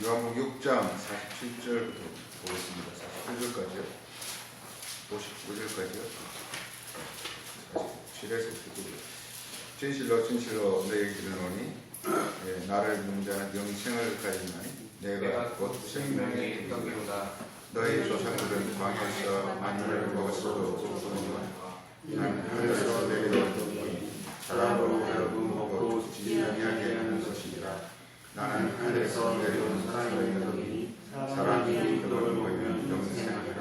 요한복음 6장 47절부터 보겠습니다. 47절까지요. 59절까지요. 47에서 59절. 진실로 진실로 너희에게 이르노니 나를 믿는 자는 영생을 가지나니 내가 곧 생명의 떡이로다. 너희 조상들은 광야에서 만나를 먹었어도 죽었거니와 이는 하늘에서 내려온 떡이니 사람으로 여러분 먹고 죽지 아니하게 하는 것이니라. 나는 하늘에서 내려온 사람의 떡이니 사람이 이 떡을 먹으면 영생하리라.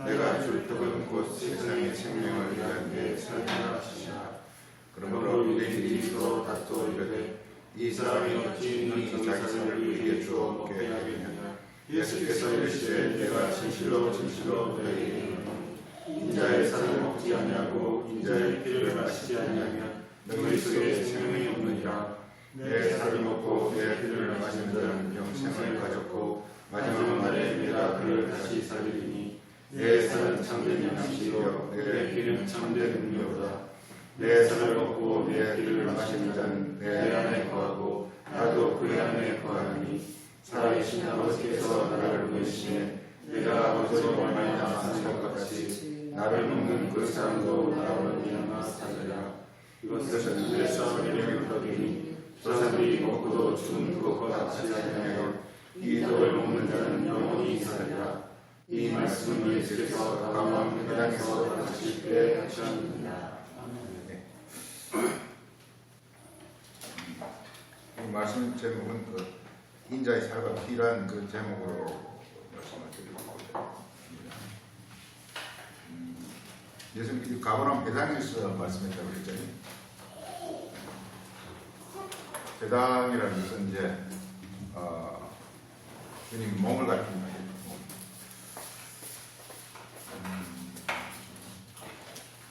내가 줄 떡은 곧 세상의 생명을 위한 내 살리라 하시니라. 그러므로 유대인들이 서로 다투어 이르되 이 사람이 어찌 이 자기 살을 우리에게 주어 먹게 하겠느냐. 예수께서 이르시되 내가 진실로 진실로 너희에게 이르노니 인자의 살을 먹지 아니하고 인자의 피를 마시지 아니하면 너희 속에 생명이 없느니라. 내 살을 먹고 내 피를 마시는 자는 영생을 가졌고 마지막 날에 내가 그를 다시 살리리니 내 살은 참된 양식이요 내 피는 참된 음료로다. 내 살을 먹고 내 피를 마시는 자는 내 안에 거하고 나도 그 안에 거하니 살아계신 아버지께서 나를 보내시매 내가 아버지로 말미암아 사는 것 같이 나를 먹는 그 사람도 나로 말미암아 살리라. 이것은 그래서 생명의 떡이니 저 사람이 먹고도 죽은 것과 같이 아니하여 이 떡을 먹는 자는 영원히 살리라. 이 말씀은 예수께서 가만 회당에서 하실 때 하셨느니라. 이 말씀 제목은 그 인자의 살과 피라는 그 제목으로 말씀을 드리고 있습니다. 예수님께서 가버나움 회당에서 말씀했다고 그랬잖아요. 회당이라는 것은 이제 주님 몸을 가리킨 말이에요.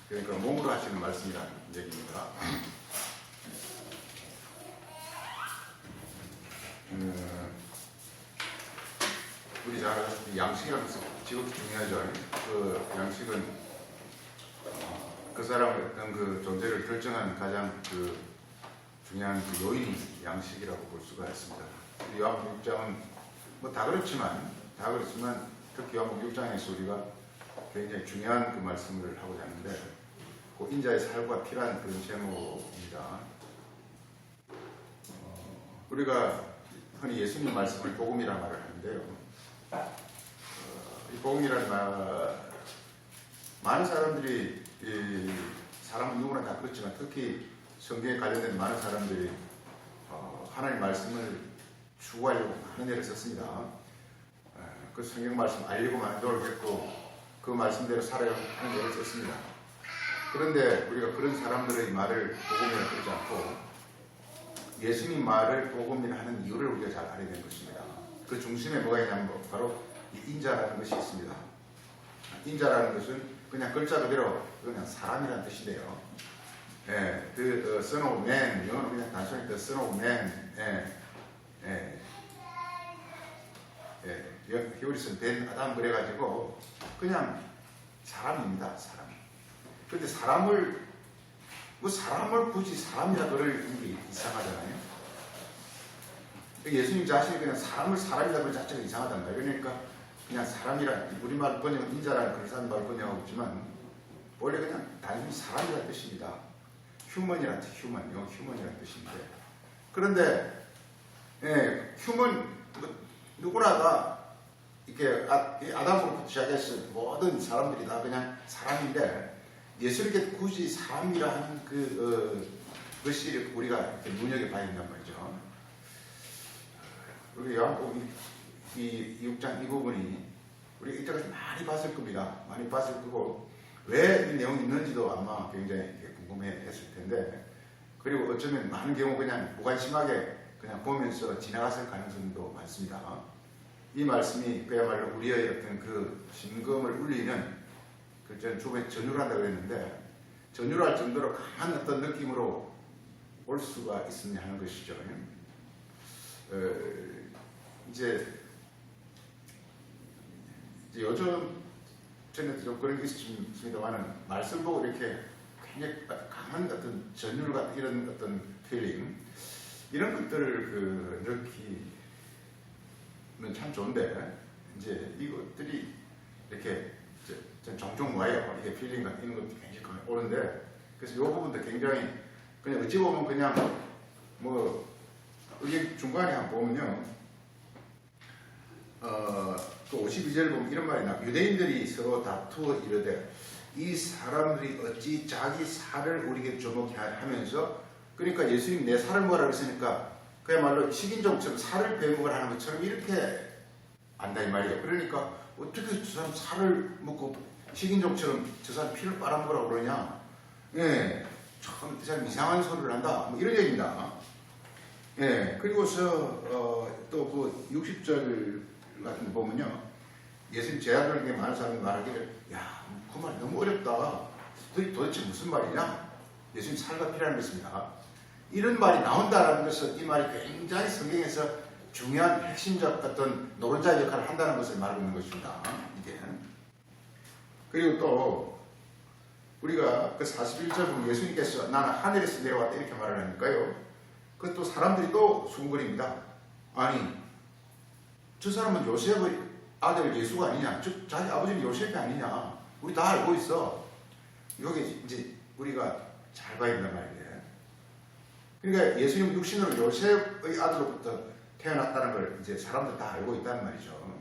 그러니까 몸으로 하시는 말씀이라는 얘기입니다. 우리 잘 아시다시피 양식이라는 것은 지극히 중요하죠. 그 양식은 그 사람의 어떤 그 존재를 결정한 가장 그 중요한 그 요인이 양식이라고 볼 수가 있습니다. 요한복음 6장은 뭐 다 그렇지만 특히 요한복음 6장에서 우리가 굉장히 중요한 그 말씀을 하고자 하는데 그 인자의 살과 피라는 그런 제목입니다. 우리가 흔히 예수님 말씀을 복음이라는 말을 하는데요. 이 복음이라는 말 많은 사람들이 사람은 누구나 다 그렇지만 특히 성경에 관련된 많은 사람들이 하나님의 말씀을 추구하려고 많은 애를 썼습니다. 그 성경 말씀 알려고 많은 노력을 했고 그 말씀대로 살아가려고 하는 애를 썼습니다. 그런데 우리가 그런 사람들의 말을 복음이라 그러지 않고 예수님 말을 복음이라 하는 이유를 우리가 잘 알아야 되는 것입니다. 그 중심에 뭐가 있냐면 바로 인자라는 것이 있습니다. 인자라는 것은 그냥 글자 그대로 그냥 사람이라는 뜻인데요. 그 son of man, 영어는 그냥 단순히 the son of man, 히브리서는 벤 아담 그래가지고 그냥 사람입니다. 사람. 그런데 사람을 굳이 사람이라 그럴 게 이상하잖아요. 예수님 자신이 그냥 사람을 사람이라 그럴 자체가 이상하단 말이에요. 그러니까 그냥 사람이라 우리말 번역 인자라는 그런 말 번역하고 있지만 원래 그냥 단순히 사람이라는 뜻입니다. 휴먼이라는 뜻, 휴먼이라는 뜻인데 그런데 휴먼 누구나가 이렇게 아담으로부터 시작해서 모든 사람들이 다 그냥 사람인데 예수님께 굳이 사람이라 하는 그것이 우리가 이렇게 눈여겨봐야 된단 말이죠. 우리 요한복음 이 6장 이 부분이 우리가 이때까지 많이 봤을 겁니다. 많이 봤을 거고 왜 이 내용이 있는지도 아마 굉장히 궁금해 했을 텐데 그리고 어쩌면 많은 경우 그냥 무관심하게 그냥 보면서 지나갔을 가능성도 많습니다. 이 말씀이 그야말로 우리의 어떤 그 심금을 울리는 그 저는 주변에 전율을 한다고 그랬는데 전율할 정도로 강한 어떤 느낌으로 올 수가 있으냐 하는 것이죠. 이제 요즘 전에 좀 그런 게 있습니다만은 말씀 보고 이렇게 굉장히 강한 어떤 전율 같은 이런 어떤 필링 이런 것들을 참 좋은데 이제 이것들이 이렇게 종종 와요. 이게 필링 같은 것도 굉장히 오는데 그래서 이 부분도 굉장히 그냥 어찌 보면 그냥 뭐 이게 중간에 한번 보면요. 그 52절 보면 이런 말이 나 유대인들이 서로 다투어 이르되 이 사람들이 어찌 자기 살을 우리에게 주목해 하면서 그러니까 예수님 내 살을 먹으라고 했으니까 그야말로 식인종처럼 살을 배목을 하는 것처럼 이렇게 안다 이 말이에요. 그러니까 어떻게 저 사람 살을 먹고 식인종처럼 저 사람 피를 빨아먹으라고 그러냐. 예, 참 그 사람 이상한 소리를 한다. 뭐 이런 얘기입니다. 예, 그리고서 또 그 60절 같은 거 보면요. 예수님 제자들에게 많은 사람이 말하기를 야, 그 말 너무 어렵다. 도대체 무슨 말이냐? 예수님 살과 피라는 것입니다. 이런 말이 나온다는 것은 이 말이 굉장히 성경에서 중요한 핵심적 어떤 노른자 역할을 한다는 것을 말하고 있는 것입니다. 이게. 그리고 또 우리가 그 41절 보면 예수님께서 나는 하늘에서 내려왔다 이렇게 말을 하니까요. 그것도 사람들이 또 수군거립니다. 아니 저 사람은 요셉의 아들 예수가 아니냐? 자기 아버지는 요셉이 아니냐? 우리 다 알고 있어. 여기 이제 우리가 잘 봐야 된단 말이에요. 그러니까 예수님 육신으로 요셉의 아들로부터 태어났다는 걸 이제 사람들 다 알고 있다는 말이죠.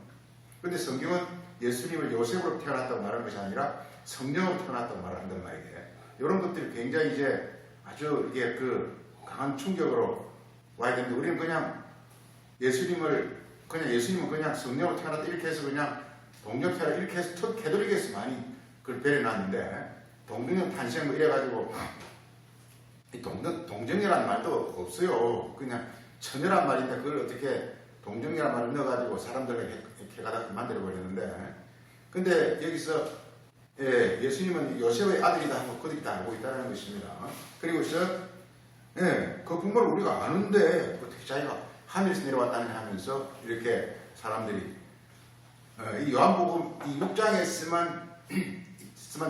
그런데 성경은 예수님을 요셉으로 태어났다고 말하는 것이 아니라 성령으로 태어났다고 말한단 말이에요. 이런 것들이 굉장히 이제 아주 이게 그 강한 충격으로 와야 되는데 우리는 그냥 예수님은 그냥 성령으로 태어났다 이렇게 해서 그냥 동정태어나 이렇게 해서 턱 캐도릭에서 많이 그걸 배려놨는데 동정녀 탄생 뭐 이래가지고 동정녀라는 말도 없어요. 그냥 처녀란 말인데 그걸 어떻게 동정녀란 말을 넣어가지고 사람들에게 해가다 만들어버렸는데 근데 여기서 예수님은 요셉의 아들이다 하고 그들이 다 알고 있다는 것입니다. 그리고서 그 부모를 우리가 아는데 어떻게 자기가 하늘에서 내려왔다는 하면서 이렇게 사람들이 이 요한복음 이 6장에서만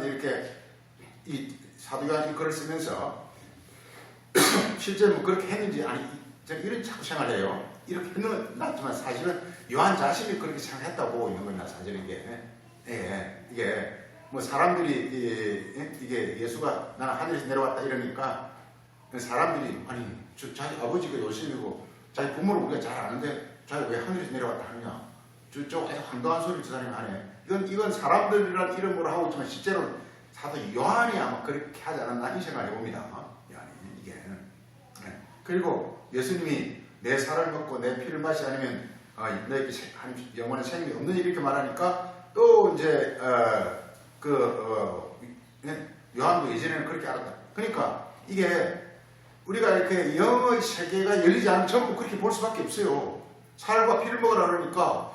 이렇게 이 사도 요한이 글을 쓰면서 실제로 뭐 그렇게 했는지 아니 저는 이런 자꾸 생각해요. 이렇게 했는 낫지만 사실은 요한 자신이 그렇게 생각했다고 보고 있는 겁니다. 사실은 이게 뭐 사람들이 이게 예수가 나는 하늘에서 내려왔다 이러니까 사람들이 아니 자기 아버지가 요셉이고 자기 부모를 우리가 잘 아는데 자기가 왜 하늘에서 내려왔다 하느냐. 저 황당한 소리를 저 사람이 하네. 이건 사람들이란 이름으로 하고 있지만 실제로 사도 요한이 아마 그렇게 하지 않았나 이 생각을 해봅니다. 요한이 이게. 그리고 예수님이 내 살을 먹고 내 피를 마시지 않으면 너에게 영원한 생명이 없는 이렇게 말하니까 또 이제 요한도 예전에는 그렇게 알았다. 그러니까 이게 우리가 이렇게 영의 세계가 열리지 않으면 전부 그렇게 볼 수밖에 없어요. 살과 피를 먹으라 그러니까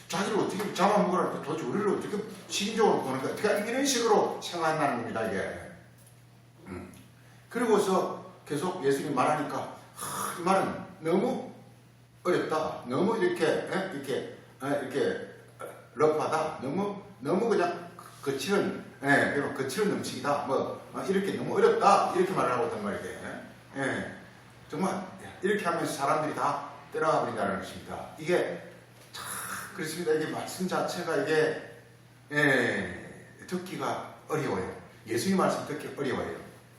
자기를 어떻게 잡아먹으라 도대체 우리를 어떻게 식인종으로 보는 거야. 어떻게 이런 식으로 생각한다는 겁니다. 이게. 그리고서 계속 예수님 말하니까 이 말은 너무 어렵다. 너무 이렇게 러프하다. 너무 그냥 거칠은 음식이다. 이렇게 너무 어렵다. 이렇게 말을 하고 있단 말이에요. 정말 이렇게 하면서 사람들이 다 떠나가 버린다는 것입니다. 이게 참 그렇습니다. 이게 말씀 자체가 이게 듣기가 어려워요. 예수님 말씀 듣기 어려워요.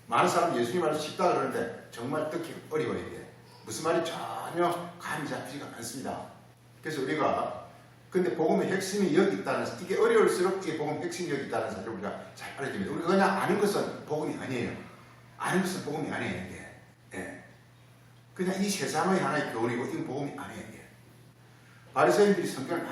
많은 사람이 예수님 말씀 쉽다 그러는데 정말 듣기 어려워요. 이게 무슨 말이 전혀 감이 잡히지가 않습니다. 그래서 우리가 근데 복음의 핵심이 여기 있다는 사실, 이게 어려울수록 이게 복음의 핵심이 여기 있다는 사실을 우리가 잘 알아야 됩니다. 우리가 그냥 아는 것은 복음이 아니에요. 아는 것은 복음이 아니에요. 이게. 그냥 이 세상의 하나의 교훈이고 이건 복음이 아니에요. 이게. 바리새인들이 성경을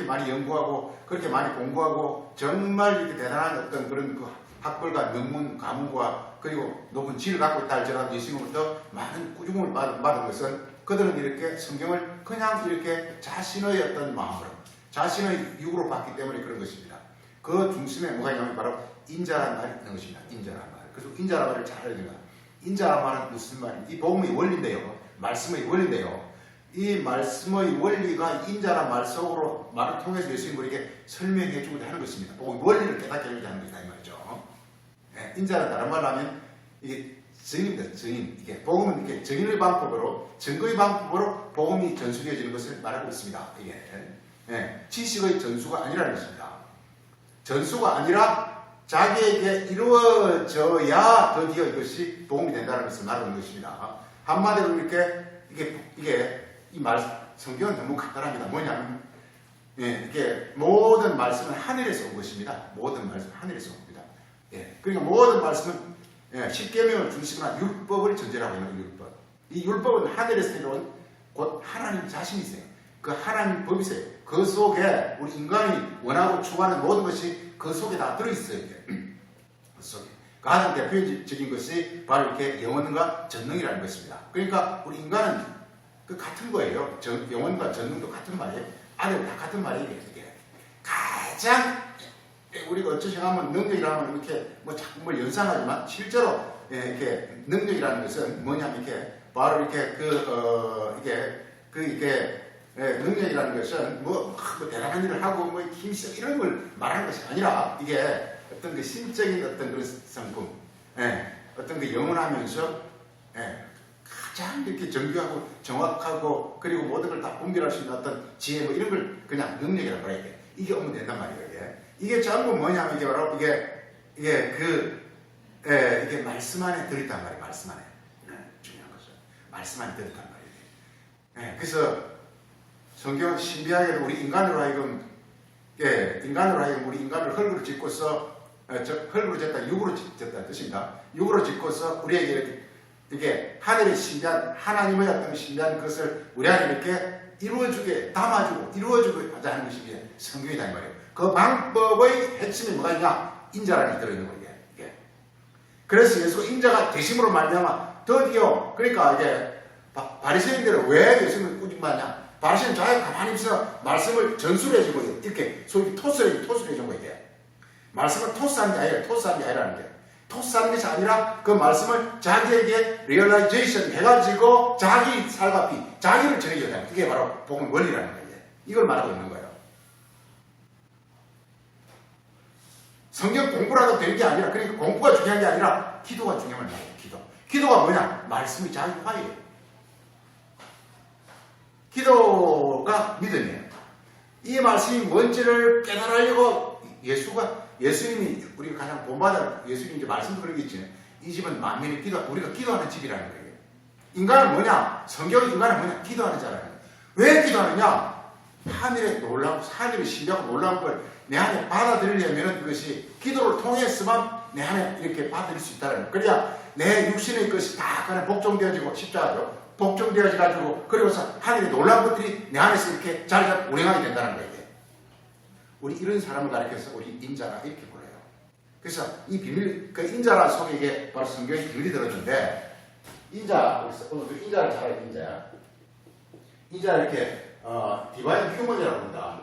많이 연구하고 그렇게 많이 공부하고 정말 이렇게 대단한 어떤 그런 그 학벌과 명문 가문과 그리고 높은 지를 갖고 있다 할지라도 예수님으로부터 많은 꾸중을 받은 것은 그들은 이렇게 성경을 그냥 이렇게 자신의 어떤 마음으로 자신의 육으로 봤기 때문에 그런 것입니다. 그 중심에 뭐가 있냐면 바로 인자라는 말이 있는 것입니다. 인자라는 말. 그래서 인자라는 말을 잘 알아야 됩니다. 인자라는 말은 무슨 말이에요? 이 복음의 원리인데요. 말씀의 원리인데요. 이 말씀의 원리가 인자라는 말 속으로 말을 통해서 예수님이 우리에게 설명해 주고자 하는 것입니다. 복음의 원리를 깨닫게 하려고 하는 것이다 이 말이죠. 인자는 다른 말로 하면 이게 증인입니다. 증인. 이게 복음은 이게 증인의 방법으로, 증거의 방법으로 복음이 전수되어지는 것을 말하고 있습니다. 이게 지식의 전수가 아니라는 것입니다. 전수가 아니라 자기에게 이루어져야 드디어 이것이 복음이 된다는 것을 말하는 것입니다. 한마디로 이게 이 성경은 너무 간단합니다. 뭐냐면 이게 모든 말씀은 하늘에서 온 것입니다. 모든 말씀은 하늘에서 온 겁니다. 그러니까 모든 말씀은 십계명을 중심으로 한 율법을 전제라고 있는 율법. 이 율법은 하늘에서 내려온 곧 하나님 자신이세요. 그 하나님 법이세요. 그 속에 우리 인간이 원하고 추구하는 모든 것이 그 속에 다 들어있어요. 그 속에. 가장 대표적인 것이 바로 이렇게 영혼과 전능이라는 것입니다. 그러니까 우리 인간은 그 같은 거예요. 영혼과 전능도 같은 말이에요. 아들 다 같은 말이에요. 이게. 가장 우리가 어찌 생각하면 능력이라면 이렇게 자꾸 뭘 연상하지만 실제로 이렇게 능력이라는 것은 뭐냐면 이렇게 바로 이렇게 능력이라는 것은 대단한 일을 하고 힘쓰 이런 걸 말하는 것이 아니라 이게 어떤 그 심적인 어떤 그런 성품, 어떤 그 영원하면서 가장 이렇게 정교하고 정확하고 그리고 모든 걸 다 분별할 수 있는 어떤 지혜 이런 걸 그냥 능력이라고 해야 돼. 이게 오면 된단 말이에요. 이게 전부 뭐냐면 이게 바로 이게 말씀 안에 들어있단 말이에요. 말씀 안에. 중요한 것은 말씀 안에 들어있단 말이에요. 그래서 성경은 신비하게도 우리 인간으로 하여금 우리 인간을 흙으로 짓고서 흙으로 짓다 육으로 짓다는 뜻입니다. 육으로 짓고서 우리에게 이게 하늘의 신비한 하나님의 어떤 신비한 것을 우리 안에 이렇게 이루어주게 담아주고 이루어주고 하자는 것이 이게 성경이다 말이에요. 그 방법의 핵심이 뭐가 있냐? 인자라는 게 들어있는 거예요. 이게. 그래서 예수가 인자가 되심으로 말미암아 드디어 그러니까 이게 바리새인들은 왜 예수님을 꾸짖었냐? 바리새인 자기가 가만히 있어 말씀을 전수를 해주고 이렇게 소위 토스를 해준 거예요. 말씀을 토스하는 게 아니라 토스하는 게 아니라는 게 토스하는 것이 아니라 그 말씀을 자기에게 리얼라이제이션 해가지고 자기 살바피 자기를 전해줘야 돼. 그게 바로 복음 원리라는 거예요. 이걸 말하고 있는 거예요. 성경 공부라도 되는 게 아니라 그러니까 공부가 중요한 게 아니라 기도가 중요한 거예요. 기도가 뭐냐? 말씀이 자기 화예요. 기도가 믿음이에요. 이 말씀이 뭔지를 깨달으려고 예수님이 우리가 가장 본받아 예수님이 이제 말씀도 그러겠지. 이 집은 만민이 우리가 기도하는 집이라는 거예요. 인간은 뭐냐? 성경의 인간은 뭐냐? 기도하는 자라는 거예요. 왜 기도하느냐? 하늘의 신비하고 놀라운 걸 내 안에 받아들이려면 그것이 기도를 통해서만 내 안에 이렇게 받아들일 수 있다는 거예요. 그래야 내 육신의 것이 다 간에 복종되어지고 십자가죠. 복종되어져가지고 그리고서 하늘의 놀라운 것들이 내 안에서 이렇게 자리 잡고 운행하게 된다는 거예요. 우리 이런 사람을 가리켜서 우리 인자라 이렇게 불러요. 그래서 이 비밀, 그 인자라 속에 이게 바로 성경의 비밀이 들었는데 인자, 오늘 인자를 잘 알아요. 인자 이렇게 디바인 휴먼이라고 합니다.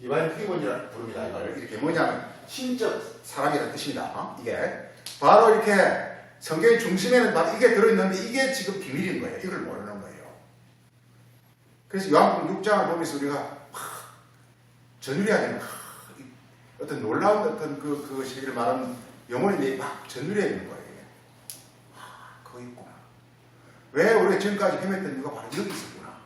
디바인 휴먼이라고 부릅니다. 이걸 이렇게 뭐냐면 신적 사람이라는 뜻입니다. 이게 바로 이렇게 성경의 중심에는 바로 이게 들어있는데 이게 지금 비밀인 거예요. 이걸 모르는 거예요. 그래서 요한복음 6장을 보면서 우리가 전율해야 되는 어떤 놀라운 어떤 그 시기를 말하는 영혼이 막 전율해야 되는 거예요. 그거 있구나. 왜 우리가 지금까지 헤맸던 이유가 바로 여기 있었구나.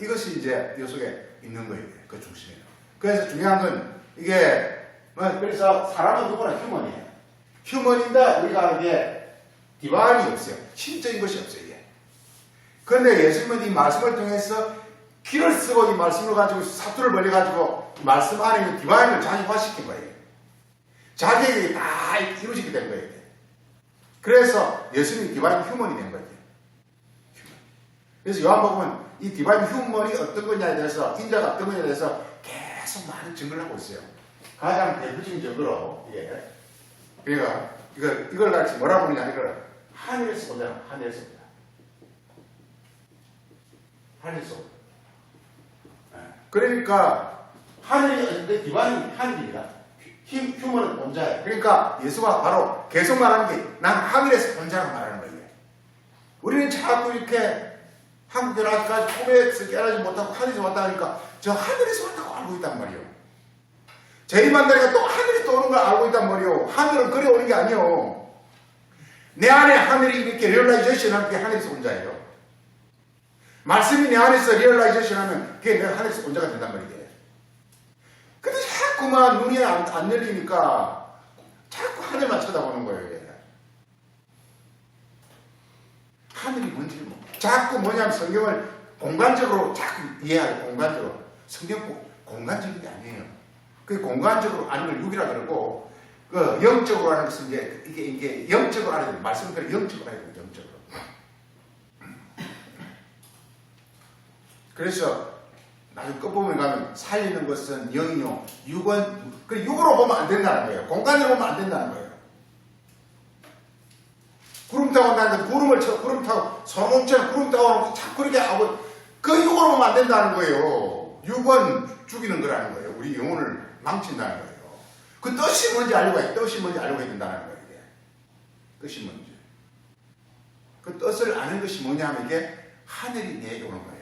이것이 이제 이 속에 있는 거예요. 그 중심에. 그래서 중요한 건 이게 그래서 사람은 누구나 휴먼이에요. 휴먼인데 우리가 이게 디바인이 없어요. 신적인 것이 없어요. 이게. 그런데 예수님은 이 말씀을 통해서 길을 쓰고 이 말씀을 가지고 사투를 벌려가지고 말씀 안에 있는 디바인을 자기화시킨 거예요. 자기에게 다 이루어지게 된 거예요. 그래서 예수님이 디바인 휴먼이 된 거예요. 그래서 요한복음은 이 디바인 휴먼이 어떤 거냐에 대해서 인자가 어떤 거냐에 대해서 계속 많은 증거를 하고 있어요. 가장 대표적인 증거로 그러니까 이걸 같이 뭐라 부르냐 이걸 하늘에서 보자. 하늘에서 보자. 하늘에서 보자. 그러니까 하늘이 디바인 하늘입니다. 휴먼은 본자예요. 그러니까 예수가 바로 계속 말하는 게 난 하늘에서 본자라고 말하는 거예요. 우리는 자꾸 이렇게 한국에 아직까지 꿈에서 깨어나지 못하고 하늘에서 왔다 하니까 저 하늘에서 왔다고 알고 있단 말이에요. 제리만다리가 또 하늘에 오는 걸 알고 있단 말이오. 하늘은 그래 오는 게 아니오. 내 안에 하늘이 이렇게 리얼라이제이션 하는 게 하늘에서 혼자예요. 말씀이 내 안에서 리얼라이제이션 하면 그게 내가 하늘에서 혼자가 된단 말이에요. 근데 자꾸만 눈이 안 열리니까 자꾸 하늘만 쳐다보는 거예요. 이게. 하늘이 뭔지 자꾸 뭐냐면 성경을 공간적으로 자꾸 이해하고 공간적으로. 성경 공간적인 게 아니에요. 그 공간적으로 아는 걸 육이라 그러고 그 영적으로 하는 것은 이게 영적으로 알아야 돼요. 말씀대로 영적으로 알아야 돼요. 영적으로. 그래서 나중에 끝부분에 가면 살리는 것은 영이요. 육은 그 육으로 보면 안 된다는 거예요. 공간으로 보면 안 된다는 거예요. 구름 타고 온다는데 구름 타고 소문처럼 구름 타고 자꾸 이렇게 하고 그 육으로 보면 안 된다는 거예요. 육은 죽이는 거라는 거예요. 우리 영혼을 망친다는 거예요. 그 뜻이 뭔지 알고 해야 된다는 거예요. 이게. 뜻이 뭔지. 그 뜻을 아는 것이 뭐냐면 이게 하늘이 내게 오는 거예요.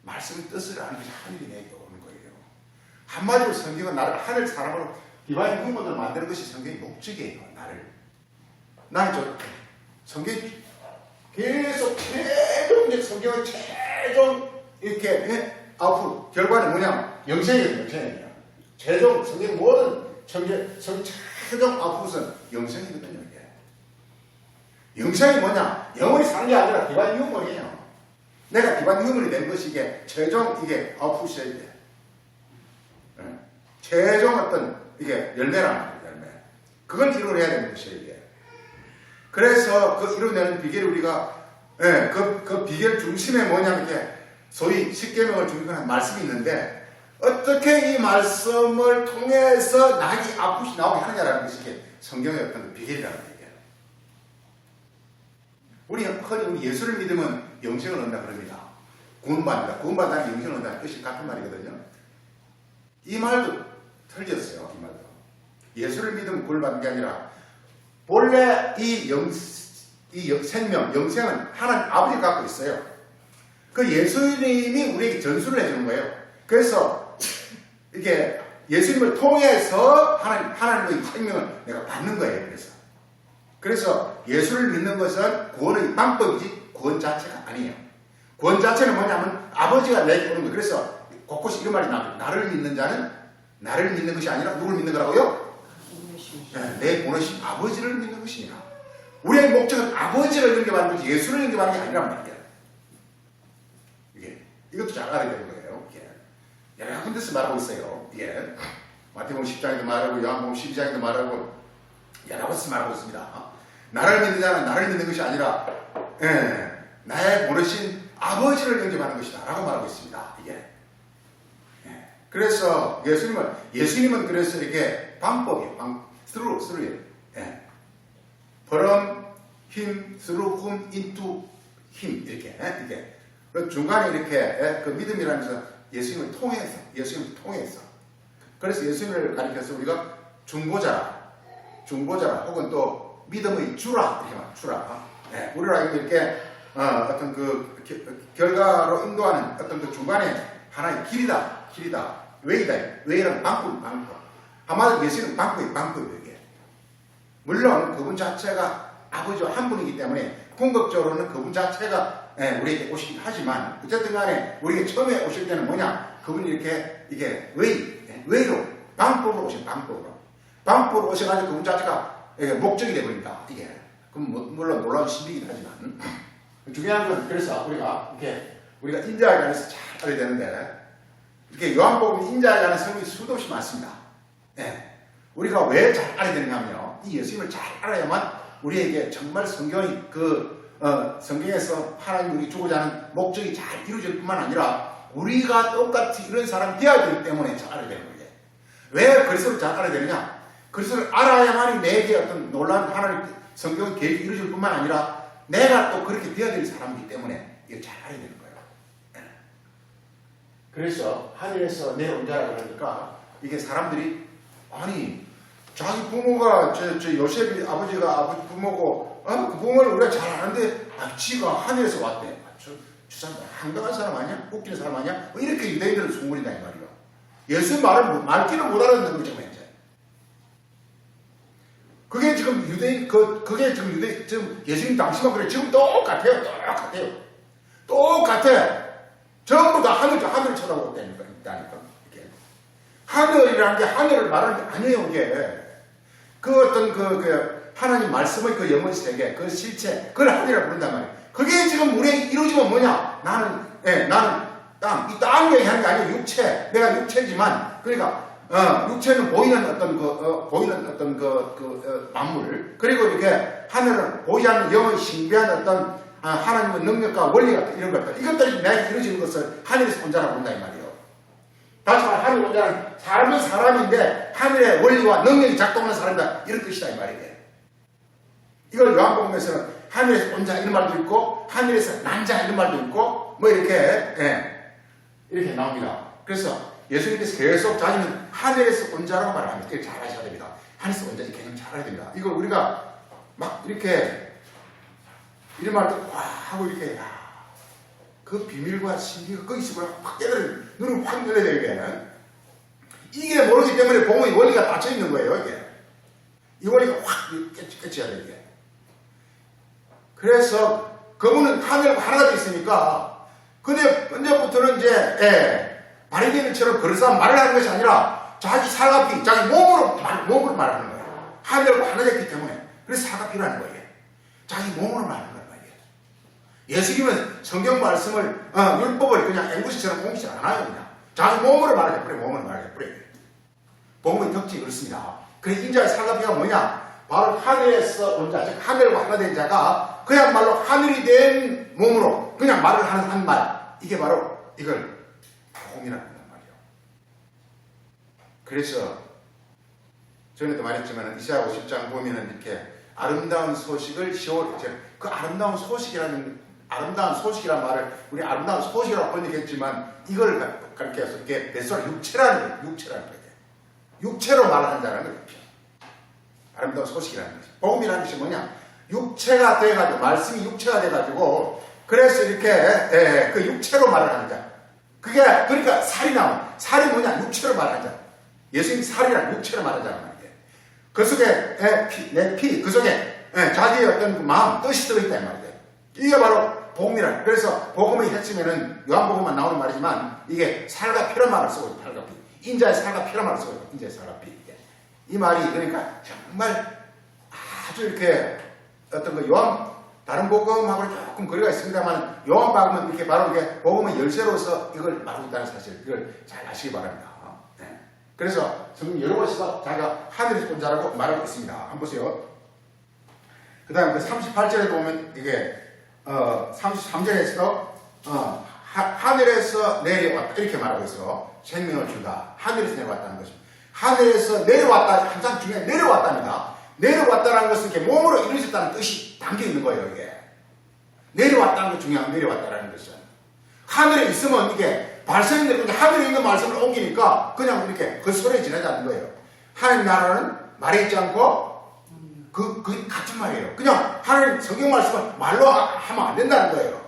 말씀의 뜻을 아는 것이 하늘이 내게 오는 거예요. 한마디로 성경은 나를 하늘 사람으로 디바인 후문으로 만드는 것이 성경의 목적이에요. 나는 성경이 계속 최종적 성경의 최종 이렇게 앞으로 결과는 뭐냐? 영생이거든요. 최종 성경 모든 최종 앞으로는 영생이거든요. 이게. 영생이 뭐냐? 영원히 사는 게 아니라 디바인 휴먼이에요. 내가 디바인 휴먼이 된 것이 이게 최종 이게 아웃풋이에요. 이게. 최종 어떤 이게 열매란 말이에요. 열매. 그걸 이루어내야 되는 것이에요. 이게. 그래서 그 이루어내는 비결이 우리가 그 비결 중심에 뭐냐면 이게 소위 십계명을 중심으로 말씀이 있는데 어떻게 이 말씀을 통해서 나의 아웃풋이 나오게 하느냐라는 것이 이게 성경의 어떤 비결이라는 얘기예요. 우리 흔히 예수를 믿으면 영생을 얻는다 그럽니다. 구원받는다. 구원받는다는 영생을 얻는다는 뜻이 같은 말이거든요. 이 말도 틀렸어요. 이 말도. 예수를 믿으면 구원받는 게 아니라 본래 이 생명, 영생은 하나님 아버지가 갖고 있어요. 그 예수님이 우리에게 전수를 해주는 거예요. 그래서 이게 예수님을 통해서 하나님의 생명을 내가 받는 거예요. 그래서 예수를 믿는 것은 구원의 방법이지 구원 자체가 아니에요. 구원 자체는 뭐냐면 아버지가 내게 오는 거예요. 그래서 곳곳이 이런 말이 나와요. 나를 믿는 자는 나를 믿는 것이 아니라 누구를 믿는 거라고요? 내 보내신 아버지를 믿는 것이니라. 우리의 목적은 아버지를 영접하는 거지 예수를 영접하는 게 아니란 말이에요. 이것도 잘 알아야 되는 거예요. 여러 군데서 말하고 있어요. 마태복음 10장에도 말하고 요한복음 12장에도 말하고 여러 곳에서 말하고 있습니다. 나를 믿는 자는 나를 믿는 것이 아니라 나의 보내신 아버지를 영접하는 것이다 라고 말하고 있습니다. 그래서 예수님은 그래서 이게 방법이에요. through예요. from him, through whom, into him 이렇게. 그 중간에 이렇게 그 믿음이라는 것은 예수님을 통해서. 그래서 예수님을 가리켜서 우리가 중보자라 혹은 또 믿음의 주라 이렇게 말합니다. 주라. 우리로 하여금 이렇게 어떤 그 결과로 인도하는 어떤 그 중간에 하나의 길이다. 웨이라는 방법. 한마디로 예수님은 방법이에요. 물론 그분 자체가 아버지와 한 분이기 때문에 궁극적으로는 그분 자체가 우리에게 오시긴 하지만 어쨌든 간에 우리에게 처음에 오실 때는 뭐냐? 그분이 이게 웨이로 방법으로 오신 방법으로 오셔가지고 그분 자체가 목적이 되버린다. 그럼 물론 놀라운 신비이긴 하지만 중요한 건 그래서 우리가 인자에 관해서 잘 알아야 되는데 이렇게 요한복음 인자에 관한 성경이 수도 없이 많습니다. 우리가 왜 잘 알아야 되느냐면요. 이 예수님을 잘 알아야만 우리에게 정말 성경이 성경에서 하나님 우리 주고자 하는 목적이 잘 이루어질 뿐만 아니라 우리가 똑같이 이런 사람이 되어야 되기 때문에 잘 알아야 되는 거예요. 왜 그리스도를 잘 알아야 되느냐? 그리스도를 알아야만이 내게 어떤 놀라운 하나님 성경 계획이 이루어질 뿐만 아니라 내가 또 그렇게 되어야 될 사람이기 때문에 이걸 잘 알아야 되는 거예요. 그래서 하늘에서 내려온 자라 그러니까 이게 사람들이 아니 자기 부모가 저 요셉이 아버지가 부모고 그 부모를 우리가 잘 아는데 지가 하늘에서 왔대. 저 사람 황당한 사람 아니야? 웃기는 사람 아니야? 이렇게 유대인들은 소문이다 이 말이야. 예수 말귀를 못 알아듣는 거죠. 그게 지금 유대인, 그게 지금 지금 예수님 당시만 그래. 지금 똑같아요. 똑같아. 전부 다 하늘을 쳐다보고 있다니까. 이게. 하늘이라는 게 하늘을 말하는 게 아니에요, 이게. 그 어떤 하나님 말씀의 그 영혼 세계, 그 실체, 그걸 하늘이라고 부른단 말이에요. 그게 지금 우리에게 이루어지면 뭐냐? 나는 땅, 이 땅 얘기하는 게 아니고 육체. 내가 육체지만, 그러니까, 육체는 보이는 어떤 만물. 그리고 이렇게 하늘은 보이지 않는 영의 신비한 어떤 하나님의 능력과 원리 같은 이런 것들. 이것들이 내가 이루어지는 것을 하늘에서 온자라고 본다, 이 말이에요. 다시 말해, 하늘 온자는 사람은 사람인데, 하늘의 원리와 능력이 작동하는 사람이다. 이런 뜻이다, 이 말이에요. 이걸 요한복음에서는 하늘에서 온 자 이런 말도 있고 하늘에서 난 자 이런 말도 있고 뭐 이렇게 나옵니다. 그래서 예수님께서 계속 자기는 하늘에서 온 자라고 말합니다. 그걸 잘 하셔야 됩니다. 하늘에서 온 자 이 개념 잘 알아야 됩니다. 이걸 우리가 막 이렇게 이런 말도 와 하고 이렇게 그 비밀과 신비가 거기서 확 깨달은 눈을 확 열어야 돼요. 이게 모르기 때문에 복음의 원리가 닫혀 있는 거예요. 이게 이 원리가 확 깨쳐야 돼요. 이게. 그래서 그분은 하늘과 하나가 되어 있으니까 근데부터는 이제 바리새인처럼 그럴싸한 말을 하는 것이 아니라 자기 살갑기, 자기 몸으로 말하는 거예요. 하늘과 하나 됐기 때문에. 그래서 살갑기라는 거예요. 자기 몸으로 말하는 거예요. 예수님은 성경 말씀을 율법을 그냥 앵구시처럼 옮기지 않아요. 그냥 자기 몸으로 말하게 몸으로 말하게 복음의 특징이 그렇습니다. 그래 인자의 살갑기가 뭐냐? 바로 하늘에서 온 자, 즉 하늘과 하나 된 자가 그야말로 하늘이 된 몸으로 그냥 말을 하는 한 말. 이게 바로 이걸 복음이라는 말이에요. 그래서 전에도 말했지만 이사야 50장 보면은 이렇게 아름다운 소식을 그 아름다운 소식이라는 말을 우리 아름다운 소식이라고 번역했지만 이걸 그렇게 해서 이렇게 뱃속 육체라는 거예요. 육체로 말하는 자라는 거예요. 아름다운 소식이라는 것이. 복음이라는 것이 뭐냐? 육체가 돼가지고, 말씀이 육체가 돼가지고, 그래서 이렇게, 그 육체로 말을 하는 자. 그러니까 살이 나와. 살이 뭐냐? 육체로 말하는 자. 예수님이 살이란 육체로 말하는 자란 말이에요. 그 속에, 내 피, 그 속에, 자기의 어떤 그 마음, 뜻이 들어있다, 이 말이에요. 이게 바로 복음이란. 그래서 복음의 핵심에는 요한복음만 나오는 말이지만, 이게 살과 피란 말을 쓰고 있다, 살과 피. 인자의 살과 피란 말을 쓰고 있다, 인자의 살과 피. 이 말이 그러니까 정말 아주 이렇게 어떤 다른 복음하고는 조금 거리가 있습니다만 요한복음은 이렇게 바로 이렇게 복음의 열쇠로서 이걸 말하고 있다는 사실, 이걸 잘 아시기 바랍니다. 네. 그래서 성경 여러 곳에서 자기가 하늘에서 온 자라고 말하고 있습니다. 한번 보세요. 그 다음에 38절에 보면 이게 33절에서 하늘에서 내려왔다 이렇게 말하고 있어. 생명을 준다. 하늘에서 내려왔다는 것입니다. 하늘에서 내려왔다. 항상 중요한 내려왔답니다. 내려왔다는 것은 이렇게 몸으로 이루어졌다는 뜻이 담겨 있는 거예요. 이게 내려왔다는 게 중요한 내려왔다는 것은 하늘에 있으면 이게 발성이 되는데 하늘에 있는 말씀을 옮기니까 그냥 이렇게 그 소리에 지나지 않는 거예요. 하나님 나라는 말에 있지 않고 그 같은 말이에요. 그냥 하나님 성경 말씀을 말로 하면 안 된다는 거예요.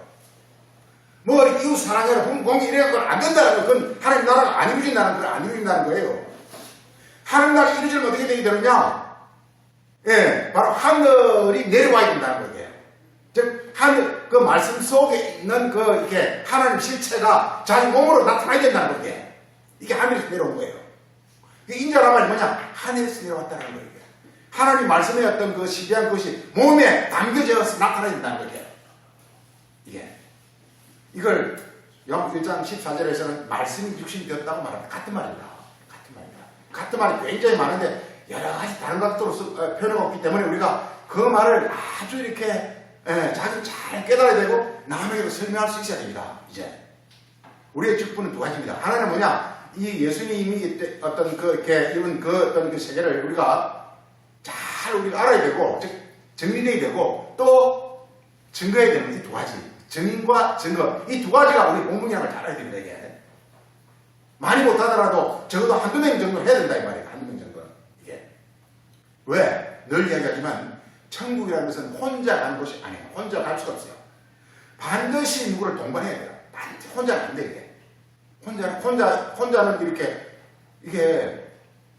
뭐 이웃 사랑해라 공기 이래갖고 안 된다는 거예요. 그건 하나님 나라가 안 이루어진다는 걸 안 이루어진다는 거예요. 하나님 나라가 이루어지면 어떻게 되게 되느냐? 바로 하늘이 내려와야 된다는 거예요. 즉, 하늘, 그 말씀 속에 있는 이렇게 하나님 실체가 자기 몸으로 나타나야 된다는 거예요. 이게 하늘에서 내려온 거예요. 인자란 말이 뭐냐? 하늘에서 내려왔다는 거예요. 하나님 말씀의 어떤 그 시비한 것이 몸에 담겨져서 나타나야 된다는 거예요. 이걸 요한복음 1장 14절에서는 말씀이 육신이 되었다고 말합니다. 같은 말입니다. 같은 말이 굉장히 많은데 여러 가지 다른 각도로 표현하고 있기 때문에 우리가 그 말을 아주 이렇게 자주 잘 깨달아야 되고 남에게도 설명할 수 있어야 됩니다. 이제 우리의 직분은 두 가지입니다. 하나는 뭐냐? 이 예수님이 어떤 이렇게 이런 어떤 그 세계를 우리가 잘 우리가 알아야 되고 즉 정리해야 되고 또 증거해야 되는 이 두 가지. 증인과 증거 이 두 가지가 우리 본문이라는 걸 잘 알아야 됩니다. 이게 많이 못하더라도 적어도 한두 명 정도 해야 된다 이 말이에요. 한두 명 정도. 이게 왜? 늘 이야기하지만 천국이라는 것은 혼자 가는 곳이 아니에요. 혼자 갈 수가 없어요. 반드시 누구를 동반해야 돼요. 혼자는 안 돼, 이게. 혼자는 이렇게, 이게,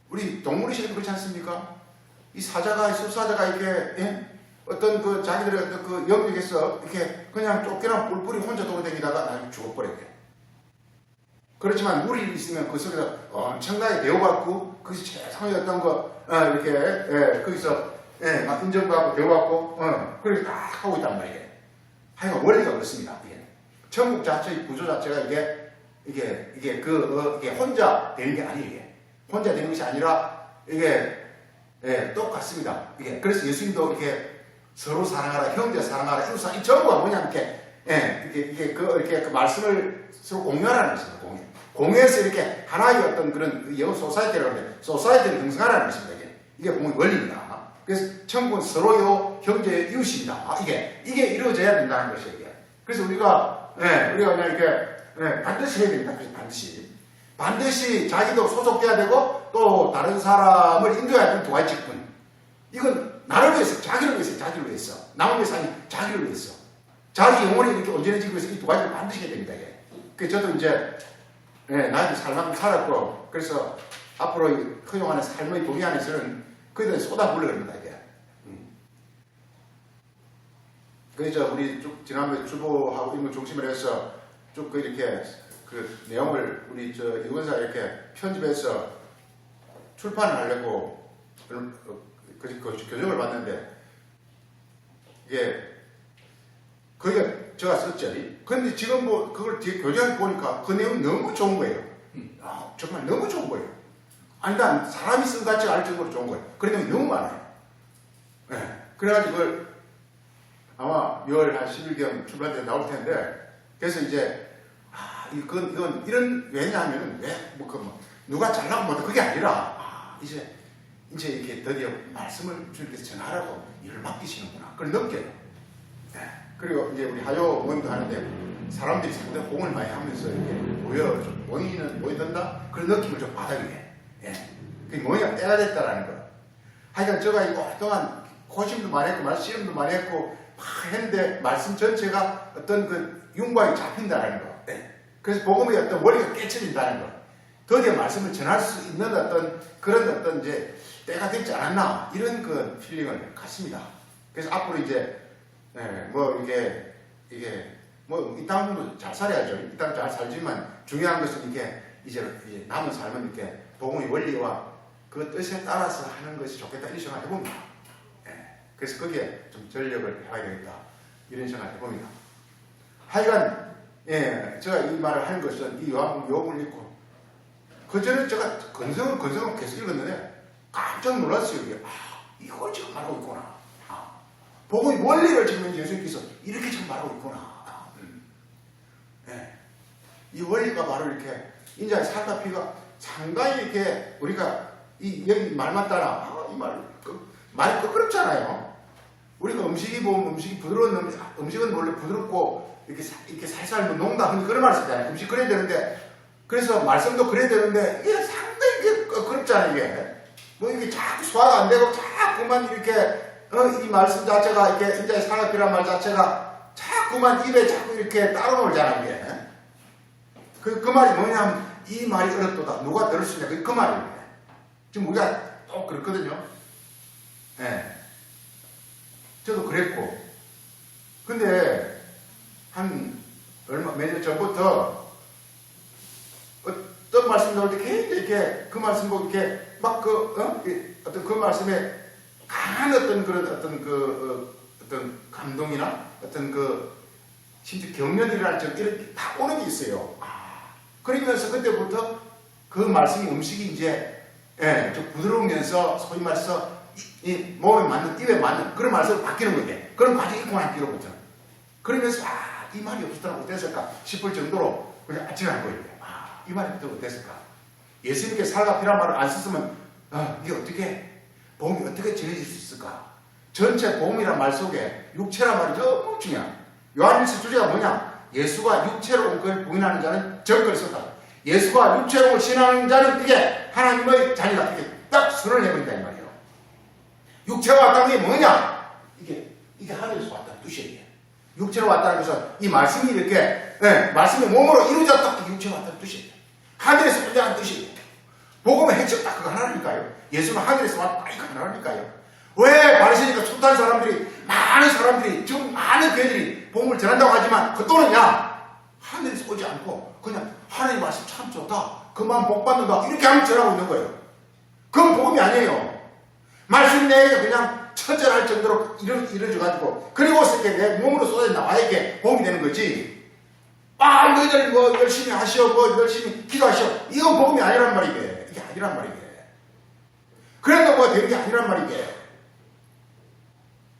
우리 동물의 시대도 그렇지 않습니까? 이 사자가 수사자가 이렇게 예? 어떤 그 자기들의 어떤 그 영역에서 이렇게 그냥 쫓겨난 뿔뿔이 혼자 돌아다니다가 나중에 죽어버렸대. 그렇지만 무리 있으면 그 속에서 엄청나게 대우받고 그 세상에 어떤 거 이렇게 거기서 막 인정받고 대우받고 그렇게 딱 하고 있단 말이에요. 하여간 원리가 그렇습니다. 이게 천국 자체의 구조 자체가 이게 혼자 되는 게 아니에요. 이게. 혼자 되는 것이 아니라 이게 똑같습니다. 이게 그래서 예수님도 이렇게 서로 사랑하라, 형제 사랑하라, 이웃 사랑 이 전부가 뭐냐 이렇게 그 말씀을 서로 공유하라는 것입니다. 공유해서 이렇게 하나의 어떤 그런 영어 소사이티라고 하는데 소사이티를 형성하라는 것입니다. 이게 공의 원리입니다. 그래서 천국은 서로요 형제 이웃입니다. 이게 이루어져야 된다는 것이에요. 이게. 그래서 우리가 그냥 이렇게 반드시 해야 됩니다. 반드시 자기도 소속돼야 되고 또 다른 사람을 인도해야 되는 두 가지 직분. 이건 나를 위해서, 자기를 위해서, 남을 위해서 아니 자기를 위해서, 자기 영혼이 이렇게 온전해지기 위해서 이 두 가지를 반드시 해야 됩니다. 이게. 그래서 저도 이제 나한테 살만큼 살았고 그래서 앞으로 허용하는 삶의 도리 안에서는 그들은 쏟아부으려 합니다. 이게. 그래서 우리 쭉 지난번에 주보하고 인물 중심으로 해서 쭉 이렇게 그 내용을 우리 이원사 이렇게 편집해서 출판을 하려고 그 교정을 받는데 이게 거기가 제가 썼죠. 근데 지금 뭐 그걸 뒤에 교정을 보니까 그 내용 너무 좋은 거예요. 정말 너무 좋은 거예요. 아니 난 사람이 쓴 가치가 알 정도로 좋은 거예요. 그런 내용이 너무 많아요. 그래가지고 그걸 아마 6월 한 10일경 출판돼 나올 텐데 그래서 이제 이건 이런 왜냐하면 누가 잘나고 뭐다 그게 아니라 이제 이렇게 드디어 말씀을 주님께서 전하라고 일을 맡기시는구나 그걸 느껴요. 그리고 이제 우리 하요 모임도 하는데 사람들이 상당히 공을 많이 하면서 이렇게 모이던다 그런 느낌을 좀 받아야 돼. 그게 뭐냐 때가 됐다라는 거. 하여간 제가 이거 오랫동안 고심도 많이 했고 시험도 많이 했고 막 했는데 말씀 전체가 어떤 그 윤곽이 잡힌다라는 거. 그래서 복음의 어떤 원리가 깨쳐진다는 거. 드디어 말씀을 전할 수 있는 어떤 그런 어떤 이제 때가 됐지 않았나 이런 그 필링을 갖습니다. 그래서 앞으로 이제 이 땅도 잘 살아야죠. 이 땅 잘 살지만 중요한 것은 이제 남은 삶은 이렇게 복음의 원리와 그 뜻에 따라서 하는 것이 좋겠다 이런 생각을 해봅니다. 그래서 거기에 좀 전력을 해야 되겠다 이런 생각을 해봅니다. 하여간 제가 이 말을 한 것은 이 요한복음 읽고 그 전에 제가 건성을 계속 읽었는데 깜짝 놀랐어요. 이걸 지금 말하고 있구나. 복음의 원리를 지금 예수님께서 이렇게 지금 말하고 있구나. 이 원리가 바로 이렇게 인자의 살과 피가 상당히 이렇게 우리가 여기 말 맞다나 이 말이 끄끄럽잖아요. 우리가 음식이 부드러운 음식은 원래 부드럽고 이렇게 살살 녹다 그런 말을 쓰잖아요. 음식 그래야 되는데 그래서 말씀도 그래야 되는데 이게 상당히 이게 끄끄럽잖아요. 이게 자꾸 소화가 안 되고 자꾸만 이렇게 이 말씀 자체가 이렇게 인자의 살과 피란 말 자체가 자꾸만 입에 자꾸 이렇게 따로 놀잖아요. 그 말이 뭐냐면 이 말이 어렵도다. 누가 들을 수 있냐. 그 말입니다. 지금 우리가 또 그렇거든요. 저도 그랬고. 근데 몇 년 전부터 어떤 말씀 나올 때 굉장히 이렇게 그 말씀 보고 이렇게 막 어떤 그 말씀에 강한 어떤 감동이나 어떤 심지어 경련이라는 이렇게 다 오는 게 있어요. 그러면서 그때부터 그 말씀이 음식이 이제 좀 부드러우면서 소위 말해서 이 몸에 맞는 입에 맞는 그런 말씀으로 바뀌는 거예요. 그런 과정이 있고 난 뒤로부터. 그러면서 이 말이 없었더라 어땠을까 싶을 정도로 그냥 아찔한 거예요. 이 말이 어땠을까. 예수님께 살과 피란 말을 안 썼으면 이게 복음이 어떻게 전해질 수 있을까. 전체 복음이란 말 속에 육체란 말이 너무 중요해요. 요한일서 주제가 뭐냐. 예수가 육체로 온 걸 부인하는 자는 정글을 썼다. 예수가 육체로 온 신앙하는 자는 이게 하나님의 자녀다. 이게 딱 선언을 해버린다 이 말이에요. 육체가 왔다는 게 뭐냐? 이게 하늘에서 왔다는 뜻이에요. 육체로 왔다는 것은 이 말씀이 이렇게 말씀이 몸으로 이루어졌다. 육체로 왔다는 뜻이에요. 하늘에서 온다는 뜻이에요. 복음의 핵심 딱 그거 하나니까요. 예수는 하늘에서 왔다. 이거 하나니까요. 왜 바리새인과 숱한 사람들이, 많은 사람들이, 지금 많은 교회들이 복음을 전한다고 하지만 그 또는야 하늘에서 오지 않고 그냥 하나님 말씀 참 좋다, 그만 복 받는다, 이렇게 하면 전하고 있는 거예요. 그건 복음이 아니에요. 말씀 내에 그냥 처절할 정도로 이루어져가지고 그리고서 이렇게 내 몸으로 쏟아져 나와에게 복음이 되는 거지. 너희들 뭐 열심히 하시오, 뭐 열심히 기도하시오, 이건 복음이 아니란 말이게. 이게 아니란 말이게. 그래도 뭐 되는 게 아니란 말이게.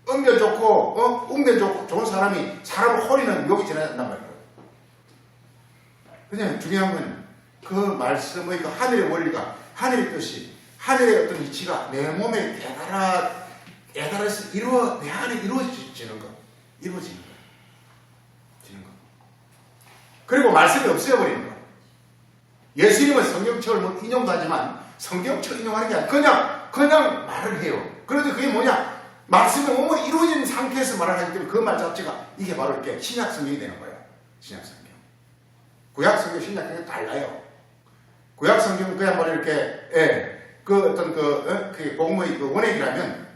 은변 좋고 웅변 좋고 좋은 사람이 사람을 홀리는 욕이 전해야 된단 말이에요. 그냥 중요한 건 그 말씀의 그 하늘의 원리가, 하늘의 뜻이, 하늘의 어떤 이치가 내 몸에 애달아서 내 안에 이루어지는 거. 이루어지는 거. 그리고 말씀이 없어져버리는 거. 예수님은 성경책을 뭐 인용도 하지만 성경책 인용하는 게 아니라 그냥 말을 해요. 그런데 그게 뭐냐? 말씀이 몸으로 이루어진 상태에서 말을 하기 때문에 그 말 자체가 이게 바로 이렇게 신약 성경이 되는 거예요. 신약 성경. 구약 성경, 신약 성경 달라요. 구약 성경은 그야말로 이렇게, 그 어떤 그 복음의 그 원액이라면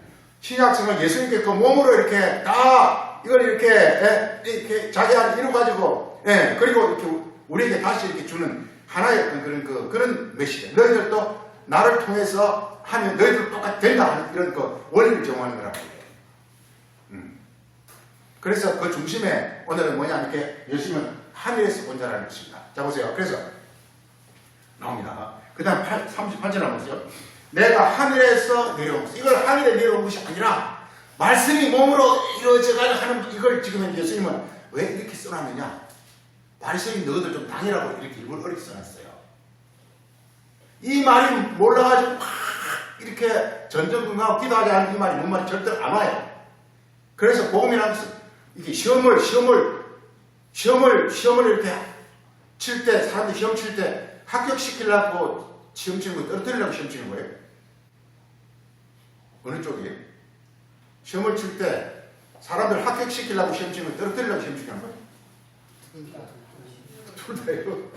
신약 성경은 예수님께 그 몸으로 이렇게 다 이걸 이렇게 자기 안에 이루어가지고, 그리고 이렇게 우리에게 다시 이렇게 주는 하나의 어떤 그런 메시지. 너희들도 나를 통해서 하면 너희들 똑같이 된다 하는 이런 그 원리를 정하는 거라고 해요. 그래서 그 중심에 오늘은 뭐냐, 이렇게 예수님은 하늘에서 온 자라는 것입니다. 자, 보세요. 그래서 나옵니다. 그 다음 38절 보세요. 내가 하늘에서 내려온 것. 이걸 하늘에 내려온 것이 아니라 말씀이 몸으로 이루어져가는 하는 이걸 지금 예수님은 왜 이렇게 써놨느냐? 바리새인 너희들 좀 당해라고 이렇게 일부러 어렵게 써놨어요. 이 말이 몰라가지고 막 이렇게 전전긍긍하고 기도하지 않은 이 말이 뭔 말이 절대로 안 와요. 그래서 복음이라는 것은 이게 시험을 이렇게 칠 때, 사람들이 시험 칠 때 합격시키려고 시험 치는 거, 떨어뜨리려고 시험 치는 거예요? 어느 쪽이에요? 시험을 칠 때 사람들 합격시키려고 시험 치는 거, 떨어뜨리려고 시험 치는 거예요? 둘 다예요.